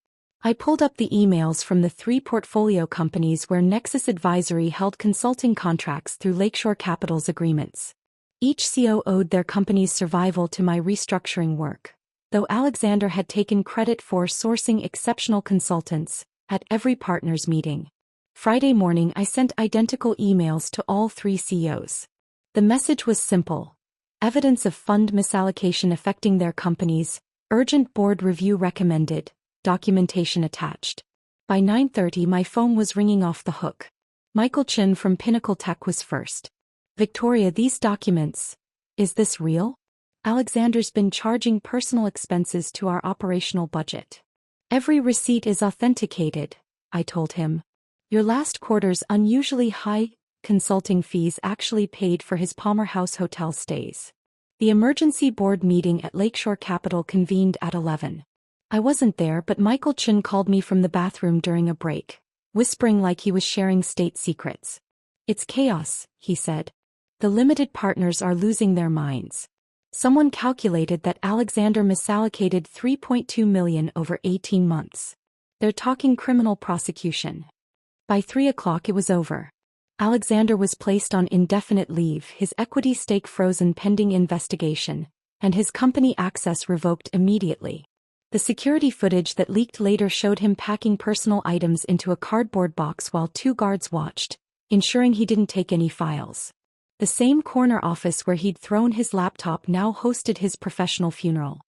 I pulled up the emails from the 3 portfolio companies where Nexus Advisory held consulting contracts through Lakeshore Capital's agreements. Each CO owed their company's survival to my restructuring work, though Alexander had taken credit for sourcing exceptional consultants at every partners meeting. Friday morning I sent identical emails to all 3 CEOs. The message was simple. Evidence of fund misallocation affecting their companies, urgent board review recommended, documentation attached. By 9:30 my phone was ringing off the hook. Michael Chin from Pinnacle Tech was first. Victoria, these documents. Is this real? Alexander's been charging personal expenses to our operational budget. Every receipt is authenticated, I told him. Your last quarter's unusually high consulting fees actually paid for his Palmer House hotel stays. The emergency board meeting at Lakeshore Capital convened at 11. I wasn't there, but Michael Chin called me from the bathroom during a break, whispering like he was sharing state secrets. It's chaos, he said. The limited partners are losing their minds. Someone calculated that Alexander misallocated $3.2 million over 18 months. They're talking criminal prosecution. By 3 o'clock it was over. Alexander was placed on indefinite leave, his equity stake frozen pending investigation, and his company access revoked immediately. The security footage that leaked later showed him packing personal items into a cardboard box while 2 guards watched, ensuring he didn't take any files. The same corner office where he'd thrown his laptop now hosted his professional funeral.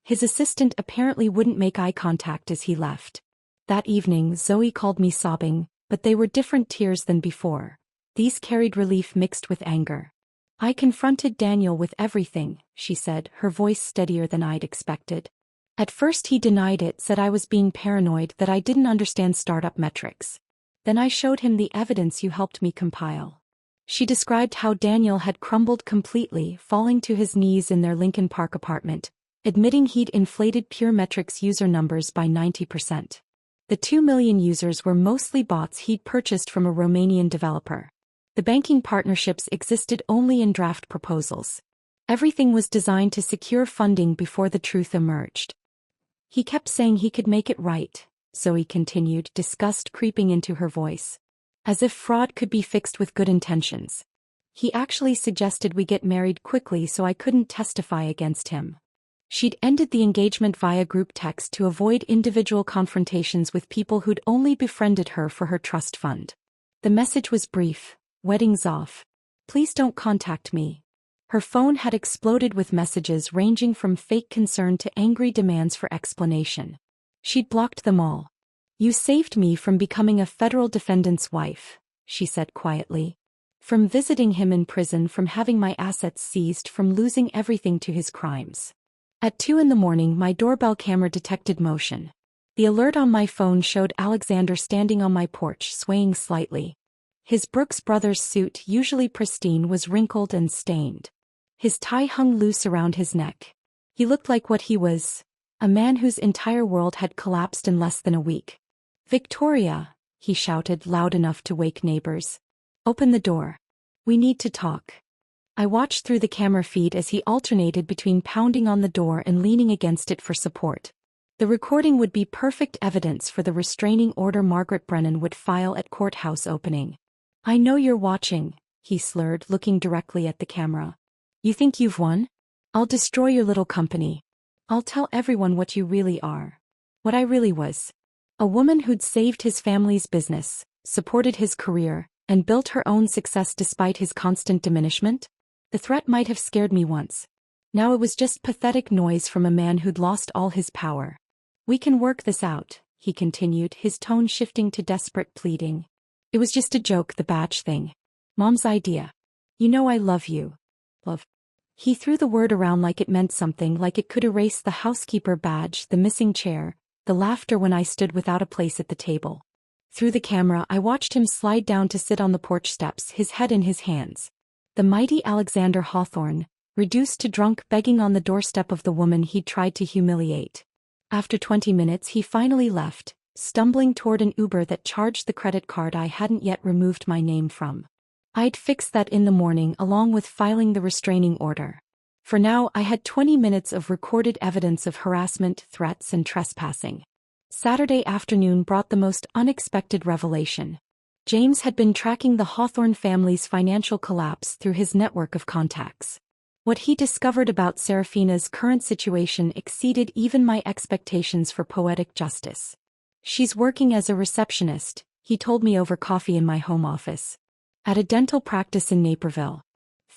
His assistant apparently wouldn't make eye contact as he left. That evening Zoe called me sobbing, but they were different tears than before. These carried relief mixed with anger. I confronted Daniel with everything, she said, her voice steadier than I'd expected. At first he denied it, said I was being paranoid, that I didn't understand startup metrics. Then I showed him the evidence you helped me compile. She described how Daniel had crumbled completely, falling to his knees in their Lincoln Park apartment, admitting he'd inflated Pure Metrics user numbers by 90%. The 2 million users were mostly bots he'd purchased from a Romanian developer. The banking partnerships existed only in draft proposals. Everything was designed to secure funding before the truth emerged. He kept saying he could make it right, Zoe continued, disgust creeping into her voice. As if fraud could be fixed with good intentions. He actually suggested we get married quickly so I couldn't testify against him. She'd ended the engagement via group text to avoid individual confrontations with people who'd only befriended her for her trust fund. The message was brief: wedding's off. Please don't contact me. Her phone had exploded with messages ranging from fake concern to angry demands for explanation. She'd blocked them all. You saved me from becoming a federal defendant's wife, she said quietly. From visiting him in prison, from having my assets seized, from losing everything to his crimes. At 2 in the morning my doorbell camera detected motion. The alert on my phone showed Alexander standing on my porch, swaying slightly. His Brooks Brothers suit, usually pristine, was wrinkled and stained. His tie hung loose around his neck. He looked like what he was, a man whose entire world had collapsed in less than a week. Victoria, he shouted loud enough to wake neighbors. Open the door. We need to talk. I watched through the camera feed as he alternated between pounding on the door and leaning against it for support. The recording would be perfect evidence for the restraining order Margaret Brennan would file at courthouse opening. I know you're watching, he slurred, looking directly at the camera. You think you've won? I'll destroy your little company. I'll tell everyone what you really are. What I really was. A woman who'd saved his family's business, supported his career, and built her own success despite his constant diminishment? The threat might have scared me once. Now it was just pathetic noise from a man who'd lost all his power. We can work this out, he continued, his tone shifting to desperate pleading. It was just a joke, the badge thing. Mom's idea. You know I love you. Love. He threw the word around like it meant something, like it could erase the housekeeper badge, the missing chair, the laughter when I stood without a place at the table. Through the camera I watched him slide down to sit on the porch steps, his head in his hands. The mighty Alexander Hawthorne, reduced to drunk, begging on the doorstep of the woman he'd tried to humiliate. After 20 minutes he finally left, stumbling toward an Uber that charged the credit card I hadn't yet removed my name from. I'd fix that in the morning along with filing the restraining order. For now, I had 20 minutes of recorded evidence of harassment, threats, and trespassing. Saturday afternoon brought the most unexpected revelation. James had been tracking the Hawthorne family's financial collapse through his network of contacts. What he discovered about Serafina's current situation exceeded even my expectations for poetic justice. She's working as a receptionist, he told me over coffee in my home office. At a dental practice in Naperville.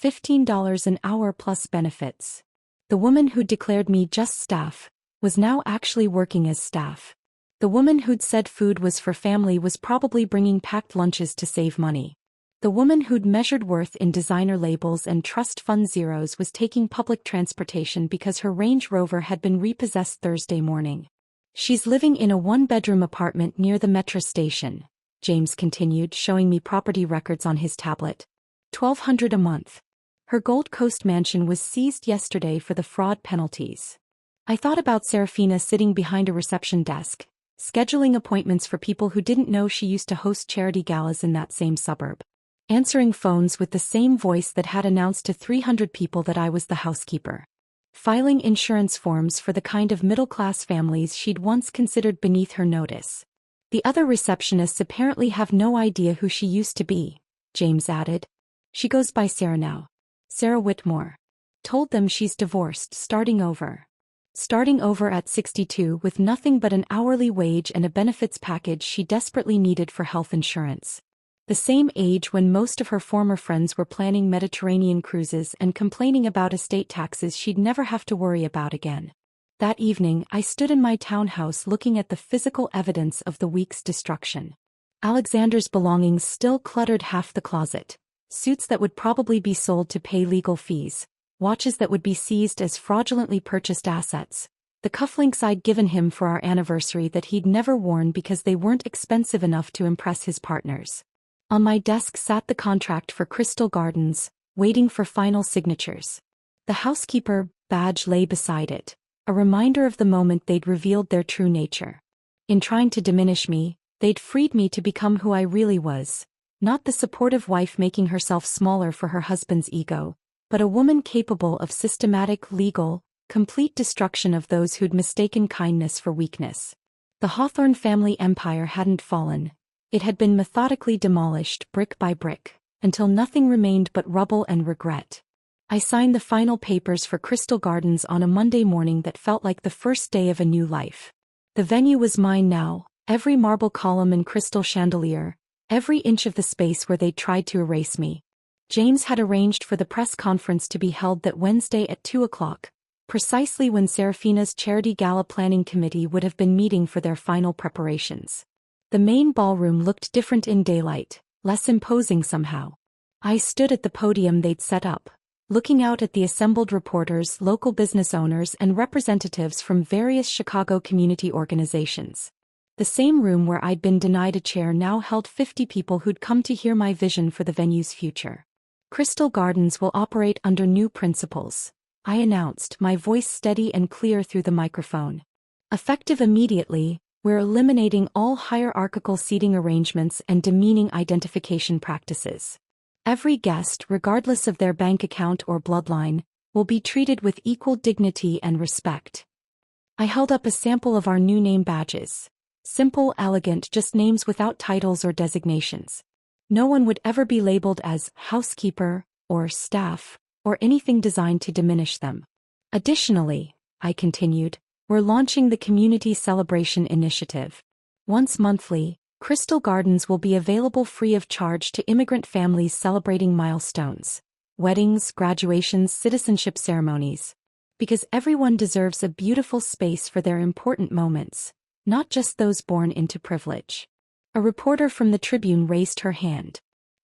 $15 an hour plus benefits. The woman who'd declared me just staff was now actually working as staff. The woman who'd said food was for family was probably bringing packed lunches to save money. The woman who'd measured worth in designer labels and trust fund zeros was taking public transportation because her Range Rover had been repossessed Thursday morning. She's living in a one-bedroom apartment near the metro station, James continued, showing me property records on his tablet. $1,200 a month. Her Gold Coast mansion was seized yesterday for the fraud penalties. I thought about Serafina sitting behind a reception desk, scheduling appointments for people who didn't know she used to host charity galas in that same suburb. Answering phones with the same voice that had announced to 300 people that I was the housekeeper. Filing insurance forms for the kind of middle-class families she'd once considered beneath her notice. The other receptionists apparently have no idea who she used to be, James added. She goes by Sarah now. Sarah Whitmore. Told them she's divorced, starting over. Starting over at 62 with nothing but an hourly wage and a benefits package she desperately needed for health insurance. The same age when most of her former friends were planning Mediterranean cruises and complaining about estate taxes she'd never have to worry about again. That evening, I stood in my townhouse looking at the physical evidence of the week's destruction. Alexander's belongings still cluttered half the closet. Suits that would probably be sold to pay legal fees, watches that would be seized as fraudulently purchased assets, the cufflinks I'd given him for our anniversary that he'd never worn because they weren't expensive enough to impress his partners. On my desk sat the contract for Crystal Gardens, waiting for final signatures. The housekeeper badge lay beside it, a reminder of the moment they'd revealed their true nature. In trying to diminish me, they'd freed me to become who I really was. Not the supportive wife making herself smaller for her husband's ego, but a woman capable of systematic, legal, complete destruction of those who'd mistaken kindness for weakness. The Hawthorne family empire hadn't fallen. It had been methodically demolished brick by brick, until nothing remained but rubble and regret. I signed the final papers for Crystal Gardens on a Monday morning that felt like the first day of a new life. The venue was mine now, every marble column and crystal chandelier, every inch of the space where they'd tried to erase me. James had arranged for the press conference to be held that Wednesday at 2 o'clock, precisely when Serafina's charity gala planning committee would have been meeting for their final preparations. The main ballroom looked different in daylight, less imposing somehow. I stood at the podium they'd set up, looking out at the assembled reporters, local business owners, and representatives from various Chicago community organizations. The same room where I'd been denied a chair now held 50 people who'd come to hear my vision for the venue's future. Crystal Gardens will operate under new principles, I announced, my voice steady and clear through the microphone. Effective immediately, we're eliminating all hierarchical seating arrangements and demeaning identification practices. Every guest, regardless of their bank account or bloodline, will be treated with equal dignity and respect. I held up a sample of our new name badges. Simple, elegant, just names without titles or designations. No one would ever be labeled as housekeeper or staff or anything designed to diminish them. Additionally, I continued, we're launching the Community Celebration Initiative. Once monthly, Crystal Gardens will be available free of charge to immigrant families celebrating milestones, weddings, graduations, citizenship ceremonies. Because everyone deserves a beautiful space for their important moments. Not just those born into privilege. A reporter from the Tribune raised her hand.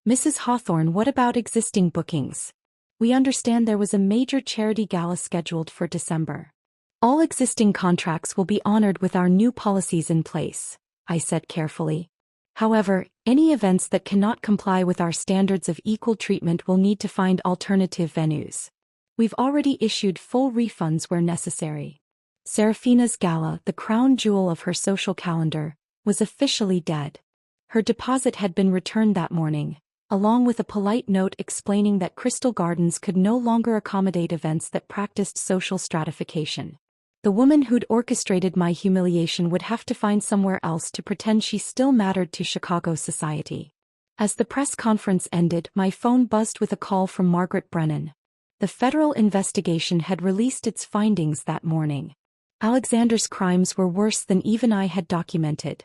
Mrs. Hawthorne, what about existing bookings? We understand there was a major charity gala scheduled for December. All existing contracts will be honored with our new policies in place, I said carefully. However, any events that cannot comply with our standards of equal treatment will need to find alternative venues. We've already issued full refunds where necessary. Serafina's gala, the crown jewel of her social calendar, was officially dead. Her deposit had been returned that morning, along with a polite note explaining that Crystal Gardens could no longer accommodate events that practiced social stratification. The woman who'd orchestrated my humiliation would have to find somewhere else to pretend she still mattered to Chicago society. As the press conference ended, my phone buzzed with a call from Margaret Brennan. The federal investigation had released its findings that morning. Alexander's crimes were worse than even I had documented.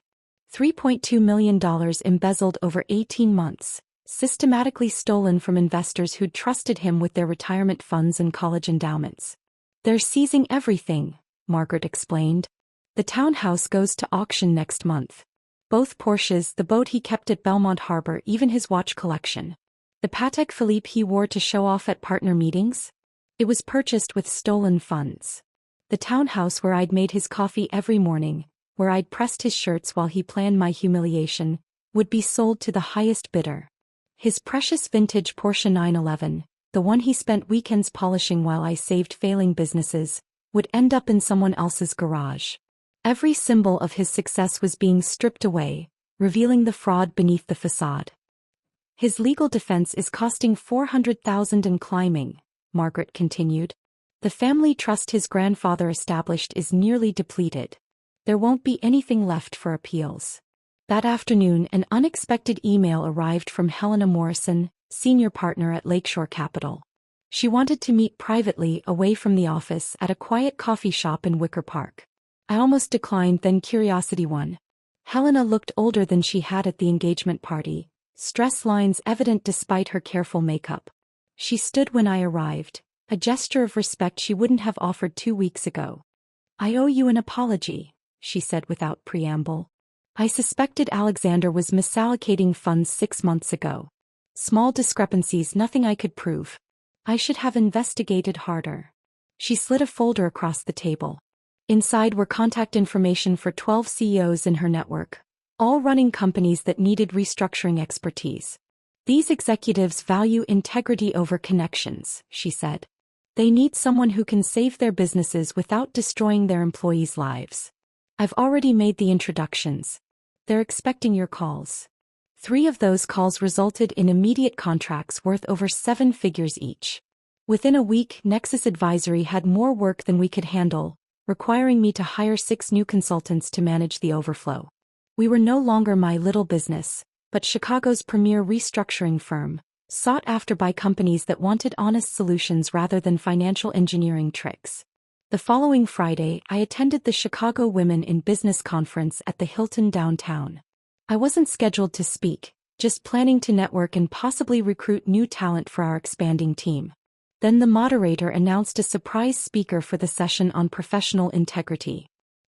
$3.2 million embezzled over 18 months, systematically stolen from investors who'd trusted him with their retirement funds and college endowments. "They're seizing everything," Margaret explained. "The townhouse goes to auction next month. Both Porsches, the boat he kept at Belmont Harbor, even his watch collection. The Patek Philippe he wore to show off at partner meetings? It was purchased with stolen funds. The townhouse where I'd made his coffee every morning, where I'd pressed his shirts while he planned my humiliation, would be sold to the highest bidder. His precious vintage Porsche 911, the one he spent weekends polishing while I saved failing businesses, would end up in someone else's garage. Every symbol of his success was being stripped away, revealing the fraud beneath the facade. His legal defense is costing $400,000 and climbing," Margaret continued. "The family trust his grandfather established is nearly depleted. There won't be anything left for appeals." That afternoon, an unexpected email arrived from Helena Morrison, senior partner at Lakeshore Capital. She wanted to meet privately away from the office at a quiet coffee shop in Wicker Park. I almost declined, then curiosity won. Helena looked older than she had at the engagement party, stress lines evident despite her careful makeup. She stood when I arrived, a gesture of respect she wouldn't have offered 2 weeks ago. "I owe you an apology," she said without preamble. "I suspected Alexander was misallocating funds 6 months ago. Small discrepancies, nothing I could prove. I should have investigated harder." She slid a folder across the table. Inside were contact information for 12 CEOs in her network, all running companies that needed restructuring expertise. "These executives value integrity over connections," she said. "They need someone who can save their businesses without destroying their employees' lives. I've already made the introductions. They're expecting your calls." 3 of those calls resulted in immediate contracts worth over 7 figures each. Within a week, Nexus Advisory had more work than we could handle, requiring me to hire 6 new consultants to manage the overflow. We were no longer my little business, but Chicago's premier restructuring firm, sought after by companies that wanted honest solutions rather than financial engineering tricks. The following Friday, I attended the Chicago Women in Business Conference at the Hilton downtown. I wasn't scheduled to speak, just planning to network and possibly recruit new talent for our expanding team. Then the moderator announced a surprise speaker for the session on professional integrity.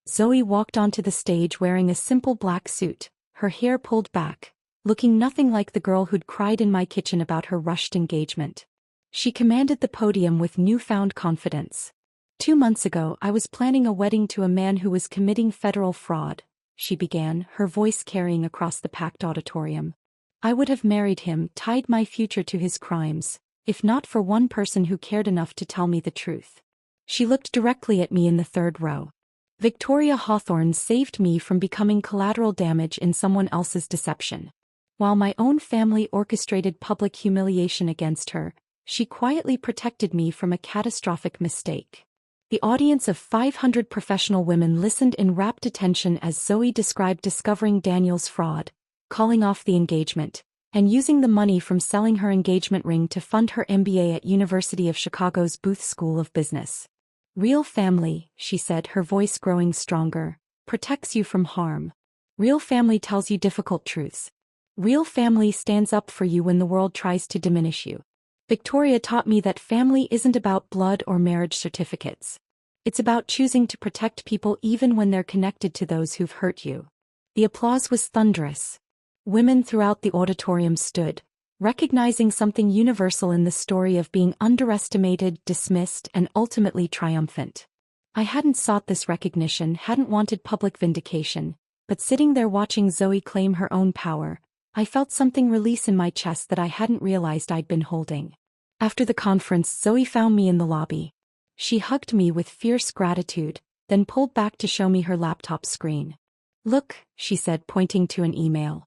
Zoe walked onto the stage wearing a simple black suit, her hair pulled back, looking nothing like the girl who'd cried in my kitchen about her rushed engagement. She commanded the podium with newfound confidence. "2 months ago, I was planning a wedding to a man who was committing federal fraud," she began, her voice carrying across the packed auditorium. "I would have married him, tied my future to his crimes, if not for one person who cared enough to tell me the truth." She looked directly at me in the 3rd row. "Victoria Hawthorne saved me from becoming collateral damage in someone else's deception. While my own family orchestrated public humiliation against her, she quietly protected me from a catastrophic mistake." The audience of 500 professional women listened in rapt attention as Zoe described discovering Daniel's fraud, calling off the engagement, and using the money from selling her engagement ring to fund her MBA at University of Chicago's Booth School of Business. "Real family," she said, her voice growing stronger, "protects you from harm. Real family tells you difficult truths. Real family stands up for you when the world tries to diminish you. Victoria taught me that family isn't about blood or marriage certificates. It's about choosing to protect people even when they're connected to those who've hurt you." The applause was thunderous. Women throughout the auditorium stood, recognizing something universal in the story of being underestimated, dismissed, and ultimately triumphant. I hadn't sought this recognition, hadn't wanted public vindication, but sitting there watching Zoe claim her own power, I felt something release in my chest that I hadn't realized I'd been holding. After the conference, Zoe found me in the lobby. She hugged me with fierce gratitude, then pulled back to show me her laptop screen. "Look," she said, pointing to an email.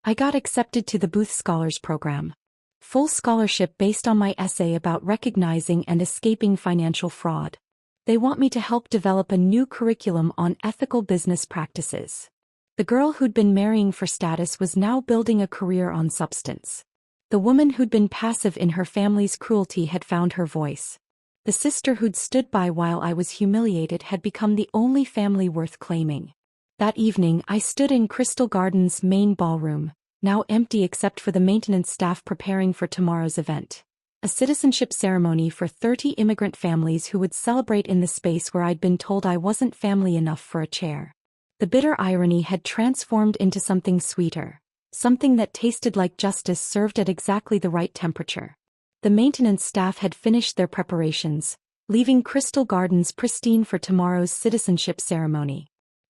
I got accepted to the Booth Scholars Program. Full scholarship based on my essay about recognizing and escaping financial fraud. They want me to help develop a new curriculum on ethical business practices. The girl who'd been marrying for status was now building a career on substance. The woman who'd been passive in her family's cruelty had found her voice. The sister who'd stood by while I was humiliated had become the only family worth claiming. That evening I stood in Crystal Garden's main ballroom, now empty except for the maintenance staff preparing for tomorrow's event. A citizenship ceremony for 30 immigrant families who would celebrate in the space where I'd been told I wasn't family enough for a chair. The bitter irony had transformed into something sweeter, something that tasted like justice served at exactly the right temperature. The maintenance staff had finished their preparations, leaving Crystal Gardens pristine for tomorrow's citizenship ceremony.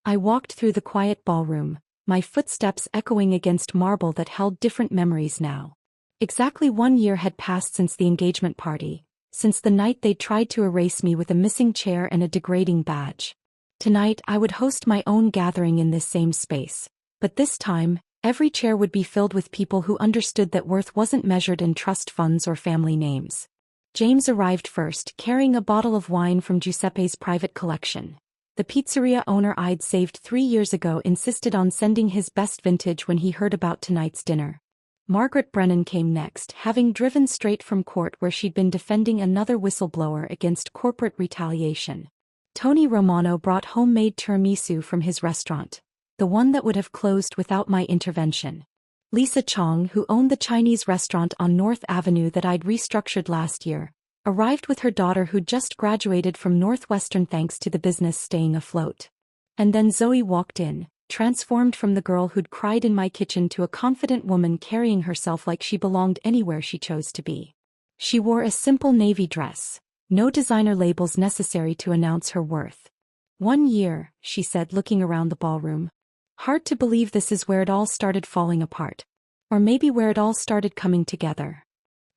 I walked through the quiet ballroom, my footsteps echoing against marble that held different memories now. Exactly 1 year had passed since the engagement party, since the night they'd tried to erase me with a missing chair and a degrading badge. Tonight I would host my own gathering in this same space, but this time, every chair would be filled with people who understood that worth wasn't measured in trust funds or family names. James arrived first, carrying a bottle of wine from Giuseppe's private collection. The pizzeria owner I'd saved 3 years ago insisted on sending his best vintage when he heard about tonight's dinner. Margaret Brennan came next, having driven straight from court where she'd been defending another whistleblower against corporate retaliation. Tony Romano brought homemade tiramisu from his restaurant, the one that would have closed without my intervention. Lisa Chong, who owned the Chinese restaurant on North Avenue that I'd restructured last year, arrived with her daughter who'd just graduated from Northwestern thanks to the business staying afloat. And then Zoe walked in, transformed from the girl who'd cried in my kitchen to a confident woman carrying herself like she belonged anywhere she chose to be. She wore a simple navy dress, no designer labels necessary to announce her worth. 1 year, she said, looking around the ballroom. Hard to believe this is where it all started falling apart. Or maybe where it all started coming together.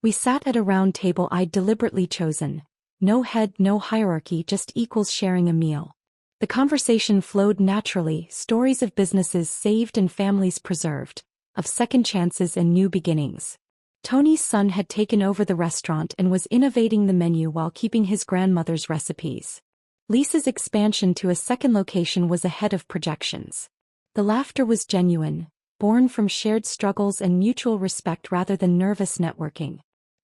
We sat at a round table I'd deliberately chosen. No head, no hierarchy, just equals sharing a meal. The conversation flowed naturally, stories of businesses saved and families preserved, of second chances and new beginnings. Tony's son had taken over the restaurant and was innovating the menu while keeping his grandmother's recipes. Lisa's expansion to a second location was ahead of projections. The laughter was genuine, born from shared struggles and mutual respect rather than nervous networking.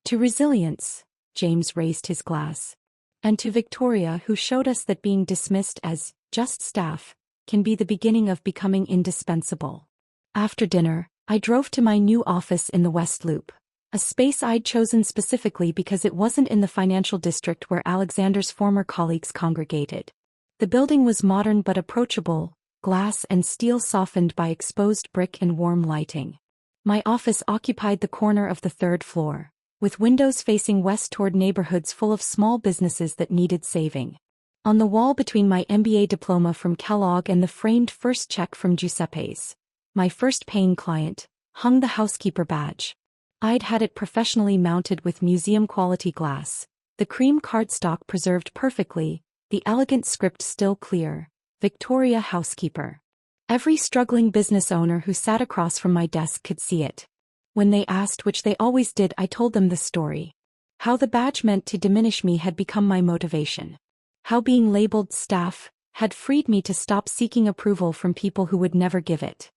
To resilience, James raised his glass. And to Victoria, who showed us that being dismissed as just staff can be the beginning of becoming indispensable. After dinner, I drove to my new office in the West Loop, a space I'd chosen specifically because it wasn't in the financial district where Alexander's former colleagues congregated. The building was modern but approachable, glass and steel softened by exposed brick and warm lighting. My office occupied the corner of the 3rd floor, with windows facing west toward neighborhoods full of small businesses that needed saving. On the wall between my MBA diploma from Kellogg and the framed first check from Giuseppe's, my first paying client, hung the Housekeeper badge. I'd had it professionally mounted with museum-quality glass, the cream cardstock preserved perfectly, the elegant script still clear, Victoria Housekeeper. Every struggling business owner who sat across from my desk could see it. When they asked, which they always did, I told them the story. How the badge meant to diminish me had become my motivation. How being labeled staff had freed me to stop seeking approval from people who would never give it.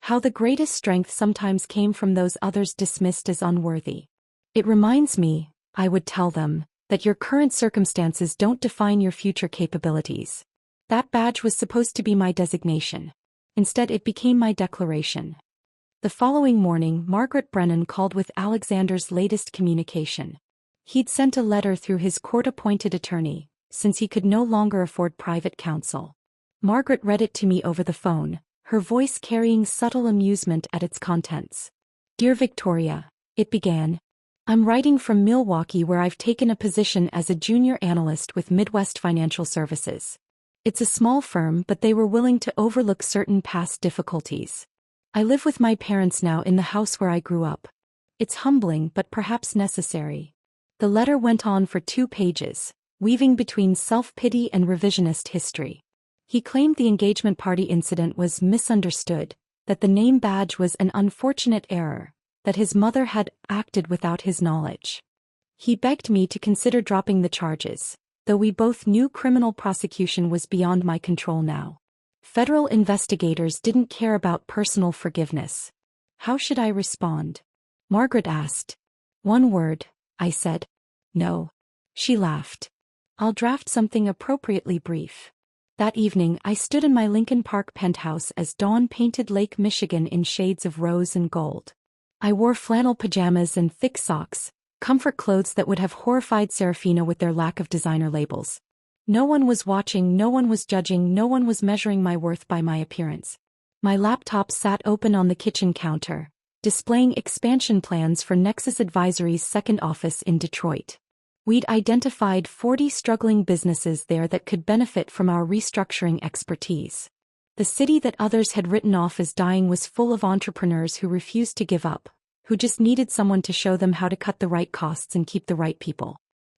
How the greatest strength sometimes came from those others dismissed as unworthy. It reminds me, I would tell them, that your current circumstances don't define your future capabilities. That badge was supposed to be my designation. Instead, it became my declaration. The following morning, Margaret Brennan called with Alexander's latest communication. He'd sent a letter through his court-appointed attorney, since he could no longer afford private counsel. Margaret read it to me over the phone, her voice carrying subtle amusement at its contents. Dear Victoria, it began. I'm writing from Milwaukee where I've taken a position as a junior analyst with Midwest Financial Services. It's a small firm, but they were willing to overlook certain past difficulties. I live with my parents now in the house where I grew up. It's humbling but perhaps necessary. The letter went on for 2 pages, weaving between self-pity and revisionist history. He claimed the engagement party incident was misunderstood, that the name badge was an unfortunate error, that his mother had acted without his knowledge. He begged me to consider dropping the charges, though we both knew criminal prosecution was beyond my control now. Federal investigators didn't care about personal forgiveness. How should I respond? Margaret asked. One word, I said. No. She laughed. I'll draft something appropriately brief. That evening I stood in my Lincoln Park penthouse as dawn painted Lake Michigan in shades of rose and gold. I wore flannel pajamas and thick socks, comfort clothes that would have horrified Serafina with their lack of designer labels. No one was watching, no one was judging, no one was measuring my worth by my appearance. My laptop sat open on the kitchen counter, displaying expansion plans for Nexus Advisory's second office in Detroit. We'd identified 40 struggling businesses there that could benefit from our restructuring expertise. The city that others had written off as dying was full of entrepreneurs who refused to give up, who just needed someone to show them how to cut the right costs and keep the right people.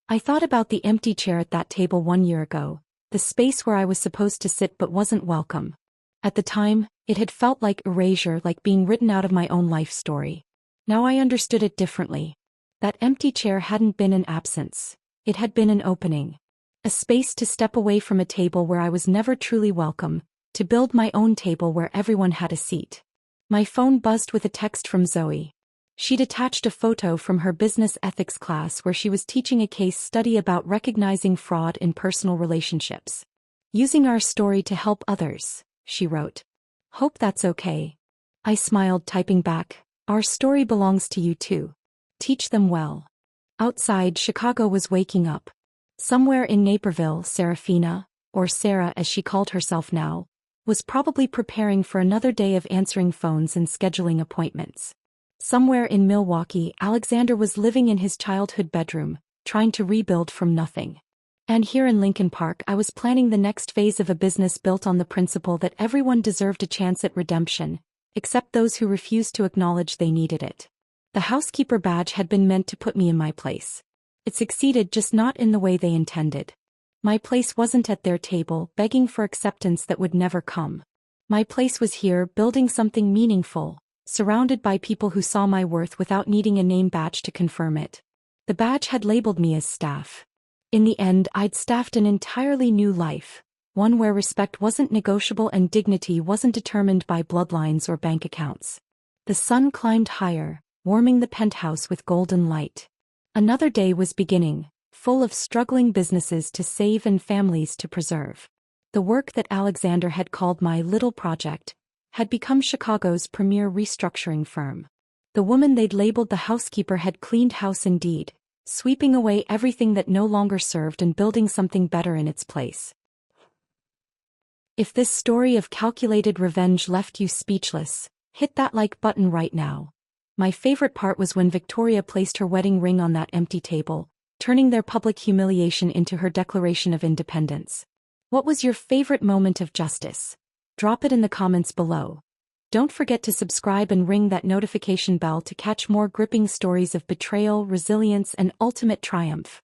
I thought about the empty chair at that table 1 year ago, the space where I was supposed to sit but wasn't welcome. At the time, it had felt like erasure, like being written out of my own life story. Now I understood it differently. That empty chair hadn't been an absence. It had been an opening. A space to step away from a table where I was never truly welcome, to build my own table where everyone had a seat. My phone buzzed with a text from Zoe. She'd attached a photo from her business ethics class where she was teaching a case study about recognizing fraud in personal relationships. Using our story to help others, she wrote. Hope that's okay. I smiled, typing back, our story belongs to you too. Teach them well. Outside, Chicago was waking up. Somewhere in Naperville, Serafina, or Sarah as she called herself now, was probably preparing for another day of answering phones and scheduling appointments. Somewhere in Milwaukee, Alexander was living in his childhood bedroom, trying to rebuild from nothing. And here in Lincoln Park, I was planning the next phase of a business built on the principle that everyone deserved a chance at redemption, except those who refused to acknowledge they needed it. The Housekeeper badge had been meant to put me in my place. It succeeded, just not in the way they intended. My place wasn't at their table, begging for acceptance that would never come. My place was here, building something meaningful, surrounded by people who saw my worth without needing a name badge to confirm it. The badge had labeled me as staff. In the end, I'd staffed an entirely new life, one where respect wasn't negotiable and dignity wasn't determined by bloodlines or bank accounts. The sun climbed higher, warming the penthouse with golden light. Another day was beginning, full of struggling businesses to save and families to preserve. The work that Alexander had called my little project had become Chicago's premier restructuring firm. The woman they'd labeled the Housekeeper had cleaned house indeed, sweeping away everything that no longer served and building something better in its place. If this story of calculated revenge left you speechless, hit that like button right now. My favorite part was when Victoria placed her wedding ring on that empty table, turning their public humiliation into her Declaration of Independence. What was your favorite moment of justice? Drop it in the comments below. Don't forget to subscribe and ring that notification bell to catch more gripping stories of betrayal, resilience, and ultimate triumph.